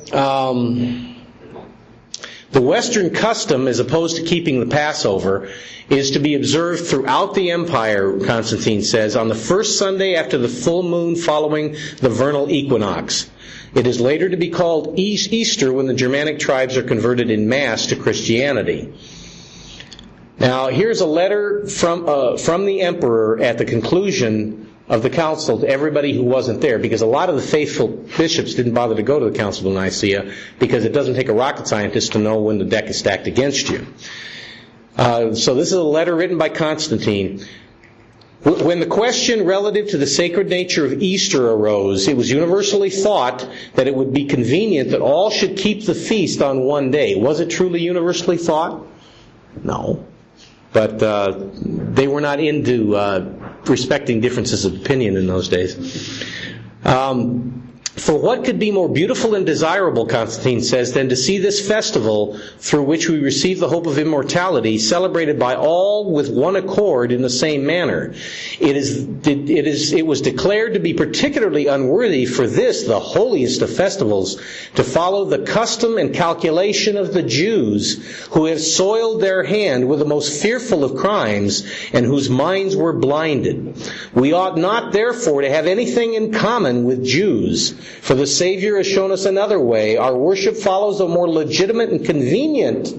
the Western custom, as opposed to keeping the Passover, is to be observed throughout the empire, Constantine says, on the first Sunday after the full moon following the vernal equinox. It is later to be called Easter when the Germanic tribes are converted in mass to Christianity. Now, here's a letter from the emperor at the conclusion of the council to everybody who wasn't there, because a lot of the faithful bishops didn't bother to go to the Council of Nicea, because it doesn't take a rocket scientist to know when the deck is stacked against you. So this is a letter written by Constantine. When the question relative to the sacred nature of Easter arose, it was universally thought that it would be convenient that all should keep the feast on one day. Was it truly universally thought? No. But they were not into respecting differences of opinion in those days. For what could be more beautiful and desirable, Constantine says, than to see this festival through which we receive the hope of immortality celebrated by all with one accord in the same manner? It was declared to be particularly unworthy for this, the holiest of festivals, to follow the custom and calculation of the Jews, who have soiled their hand with the most fearful of crimes and whose minds were blinded. We ought not, therefore, to have anything in common with Jews, for the Savior has shown us another way. Our worship follows a more legitimate and convenient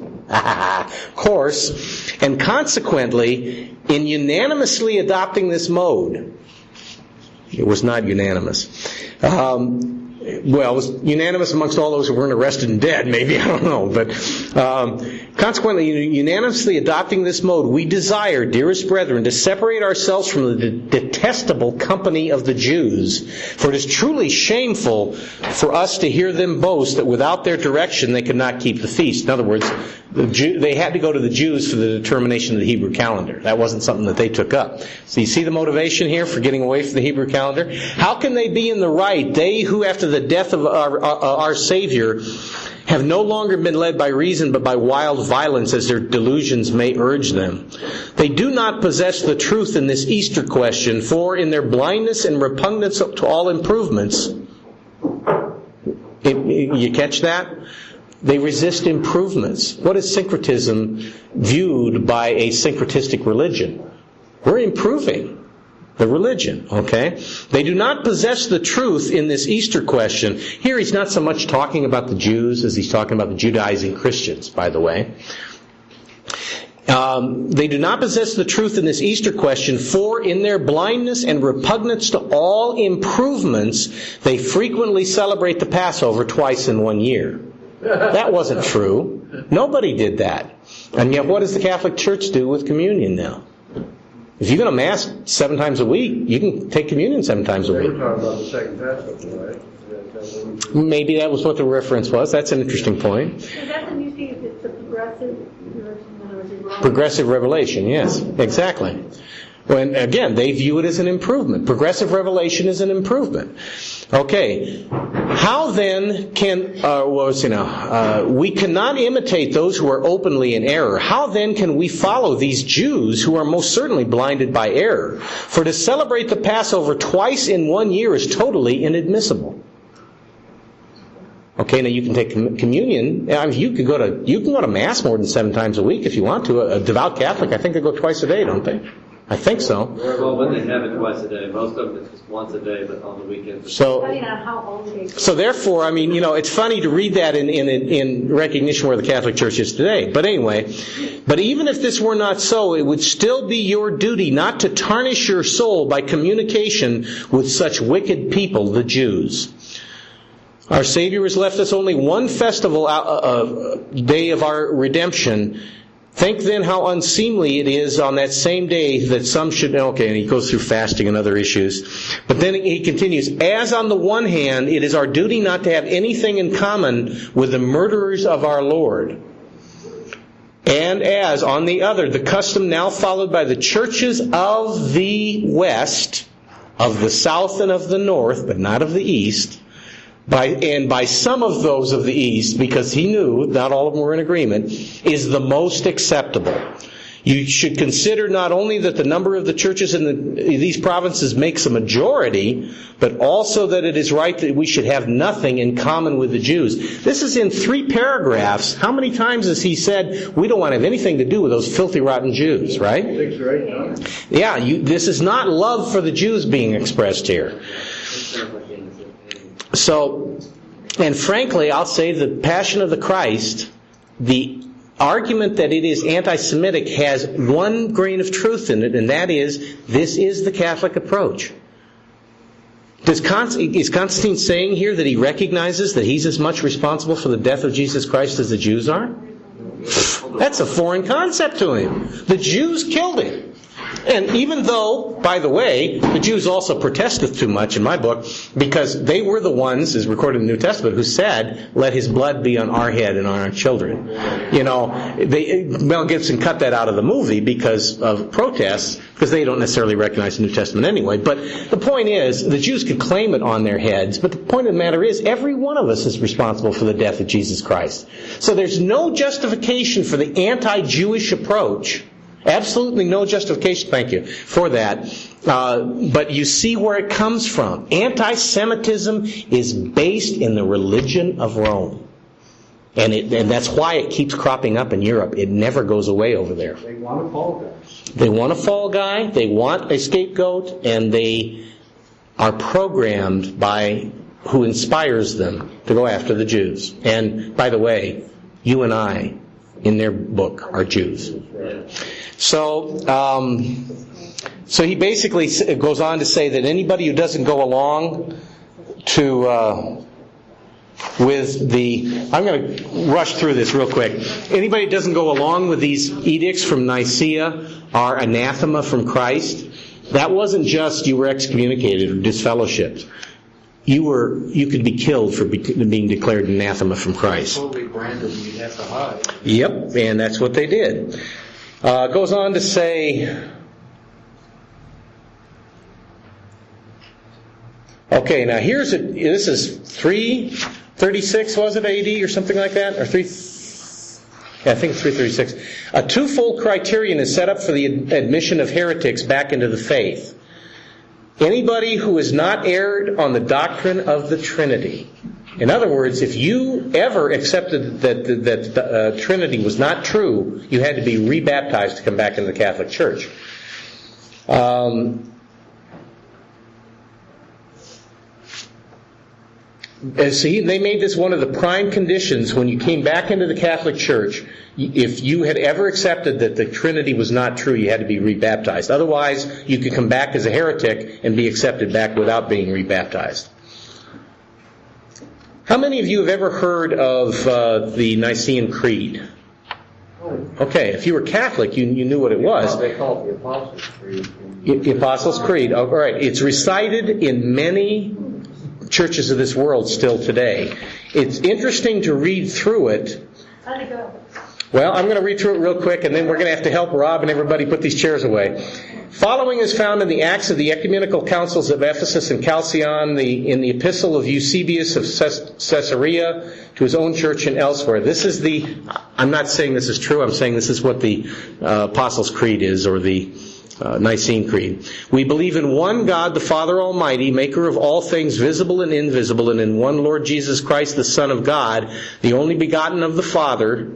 course, and consequently, in unanimously adopting this mode, it was not unanimous. Well, it was unanimous amongst all those who weren't arrested and dead, maybe, I don't know. But consequently, unanimously adopting this mode, we desire, dearest brethren, to separate ourselves from the detestable company of the Jews. For it is truly shameful for us to hear them boast that without their direction they could not keep the feast. In other words, they had to go to the Jews for the determination of the Hebrew calendar. That wasn't something that they took up. So you see the motivation here for getting away from the Hebrew calendar? How can they be in the right? They who, after the death of our Savior, have no longer been led by reason but by wild violence as their delusions may urge them. They do not possess the truth in this Easter question, for in their blindness and repugnance to all improvements, you catch that? They resist improvements. What is syncretism viewed by a syncretistic religion? We're improving the religion, okay? They do not possess the truth in this Easter question. Here he's not so much talking about the Jews as he's talking about the Judaizing Christians, by the way. They do not possess the truth in this Easter question, for in their blindness and repugnance to all improvements, they frequently celebrate the Passover twice in 1 year. That wasn't true. Nobody did that. And yet what does the Catholic Church do with communion now? If you're going to Mass 7 times a week, you can take communion 7 times a week. They were talking about the second Passover, right? Maybe that was what the reference was. That's an interesting point. So that's when you see if it's a progressive version. Progressive revelation, yes, exactly. When, again, they view it as an improvement. Progressive revelation is an improvement. Okay, how then can, we cannot imitate those who are openly in error. How then can we follow these Jews who are most certainly blinded by error? For to celebrate the Passover twice in 1 year is totally inadmissible. Okay, now you can take communion. I mean, you can go to Mass more than 7 times a week if you want to. A devout Catholic, I think they go twice a day, don't they? I think so. Well, when they have it twice a day, most of them it's just once a day, but on the weekends. Depending on how old they are. So therefore, I mean, it's funny to read that in recognition where the Catholic Church is today. But anyway, but even if this were not so, it would still be your duty not to tarnish your soul by communication with such wicked people, the Jews. Our Savior has left us only one festival day of our redemption. Think then how unseemly it is on that same day that some should... Okay, and he goes through fasting and other issues. But then he continues, as on the one hand, it is our duty not to have anything in common with the murderers of our Lord. And as, on the other, the custom now followed by the churches of the West, of the South and of the North, but not of the East, by some of those of the East, because he knew, not all of them were in agreement, is the most acceptable. You should consider not only that the number of the churches in these provinces makes a majority, but also that it is right that we should have nothing in common with the Jews. This is in 3 paragraphs. How many times has he said, we don't want to have anything to do with those filthy, rotten Jews, right? 6 or 8 times. Yeah, this is not love for the Jews being expressed here. So, and frankly, I'll say the Passion of the Christ, the argument that it is anti-Semitic has one grain of truth in it, and that is, this is the Catholic approach. Is Constantine saying here that he recognizes that he's as much responsible for the death of Jesus Christ as the Jews are? That's a foreign concept to him. The Jews killed him. And even though, by the way, the Jews also protested too much in my book, because they were the ones, as recorded in the New Testament, who said, let his blood be on our head and on our children. Mel Gibson cut that out of the movie because of protests, because they don't necessarily recognize the New Testament anyway. But the point is, the Jews could claim it on their heads, but the point of the matter is, every one of us is responsible for the death of Jesus Christ. So there's no justification for the anti-Jewish approach. Absolutely no justification, thank you, for that. But you see where it comes from. Anti-Semitism is based in the religion of Rome. And that's why it keeps cropping up in Europe. It never goes away over there. They want a fall guy. They want a fall guy, they want a scapegoat, and they are programmed by who inspires them to go after the Jews. And, by the way, you and I, in their book, are Jews. So he basically goes on to say that anybody who doesn't go along to with I'm going to rush through this real quick. Anybody that doesn't go along with these edicts from Nicea are anathema from Christ. That wasn't just you were excommunicated or disfellowshipped. You could be killed for being declared anathema from Christ. Totally branded, and you have to hide. Yep, and that's what they did. Goes on to say, okay, now this is 336, was it, AD or something like that? Or I think it's 336. A twofold criterion is set up for the admission of heretics back into the faith. Anybody who has not erred on the doctrine of the Trinity. In other words, if you ever accepted that the Trinity was not true, you had to be rebaptized to come back into the Catholic Church. See, they made this one of the prime conditions when you came back into the Catholic Church. If you had ever accepted that the Trinity was not true, you had to be rebaptized. Otherwise, you could come back as a heretic and be accepted back without being rebaptized. How many of you have ever heard of the Nicene Creed? Okay, if you were Catholic, you knew what it was. They call it the Apostles' Creed. The Apostles' Creed. Oh, all right. It's recited in many churches of this world still today. It's interesting to read through it. How'd it go? Well, I'm going to read through it real quick, and then we're going to have to help Rob and everybody put these chairs away. Following is found in the Acts of the Ecumenical Councils of Ephesus and Chalcedon, in the Epistle of Eusebius of Caesarea to his own church and elsewhere. This is I'm not saying this is true, I'm saying this is what the Apostles' Creed is, or the Nicene Creed. We believe in one God, the Father Almighty, maker of all things visible and invisible, and in one Lord Jesus Christ, the Son of God, the only begotten of the Father,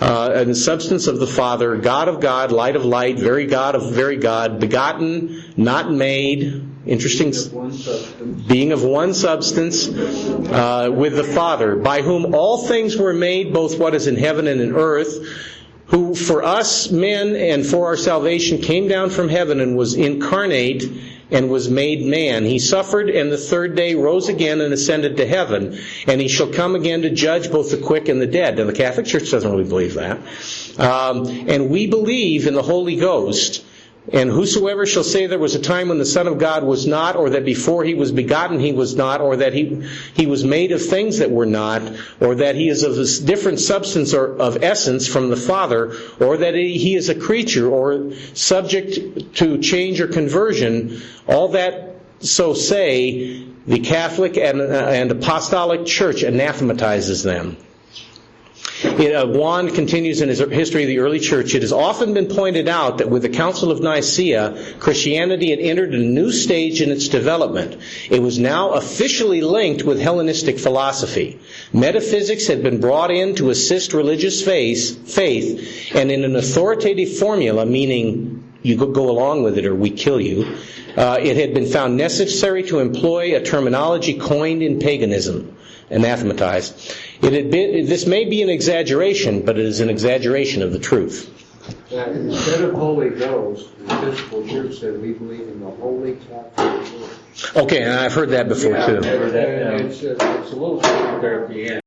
and the substance of the Father, God of God, light of light, very God of very God, begotten, not made, interesting, being of one substance, with the Father, by whom all things were made, both what is in heaven and in earth, who for us men and for our salvation came down from heaven and was incarnate and was made man. He suffered and the third day rose again and ascended to heaven. And he shall come again to judge both the quick and the dead. Now the Catholic Church doesn't really believe that. And we believe in the Holy Ghost. And whosoever shall say there was a time when the Son of God was not, or that before he was begotten he was not, or that he was made of things that were not, or that he is of a different substance or of essence from the Father, or that he is a creature or subject to change or conversion, all that so say, the Catholic and Apostolic Church anathematizes them. Juan continues in his history of the early church. It has often been pointed out that with the Council of Nicea, Christianity had entered a new stage in its development. It was now officially linked with Hellenistic philosophy. Metaphysics had been brought in to assist religious faith, and in an authoritative formula, meaning you go along with it or we kill you, it had been found necessary to employ a terminology coined in paganism, anathematized. This may be an exaggeration, but it is an exaggeration of the truth. Now, instead of Holy Ghost, the Episcopal Church said we believe in the Holy Catholic Church. Okay, and I've heard that before too. It's a little there at the end.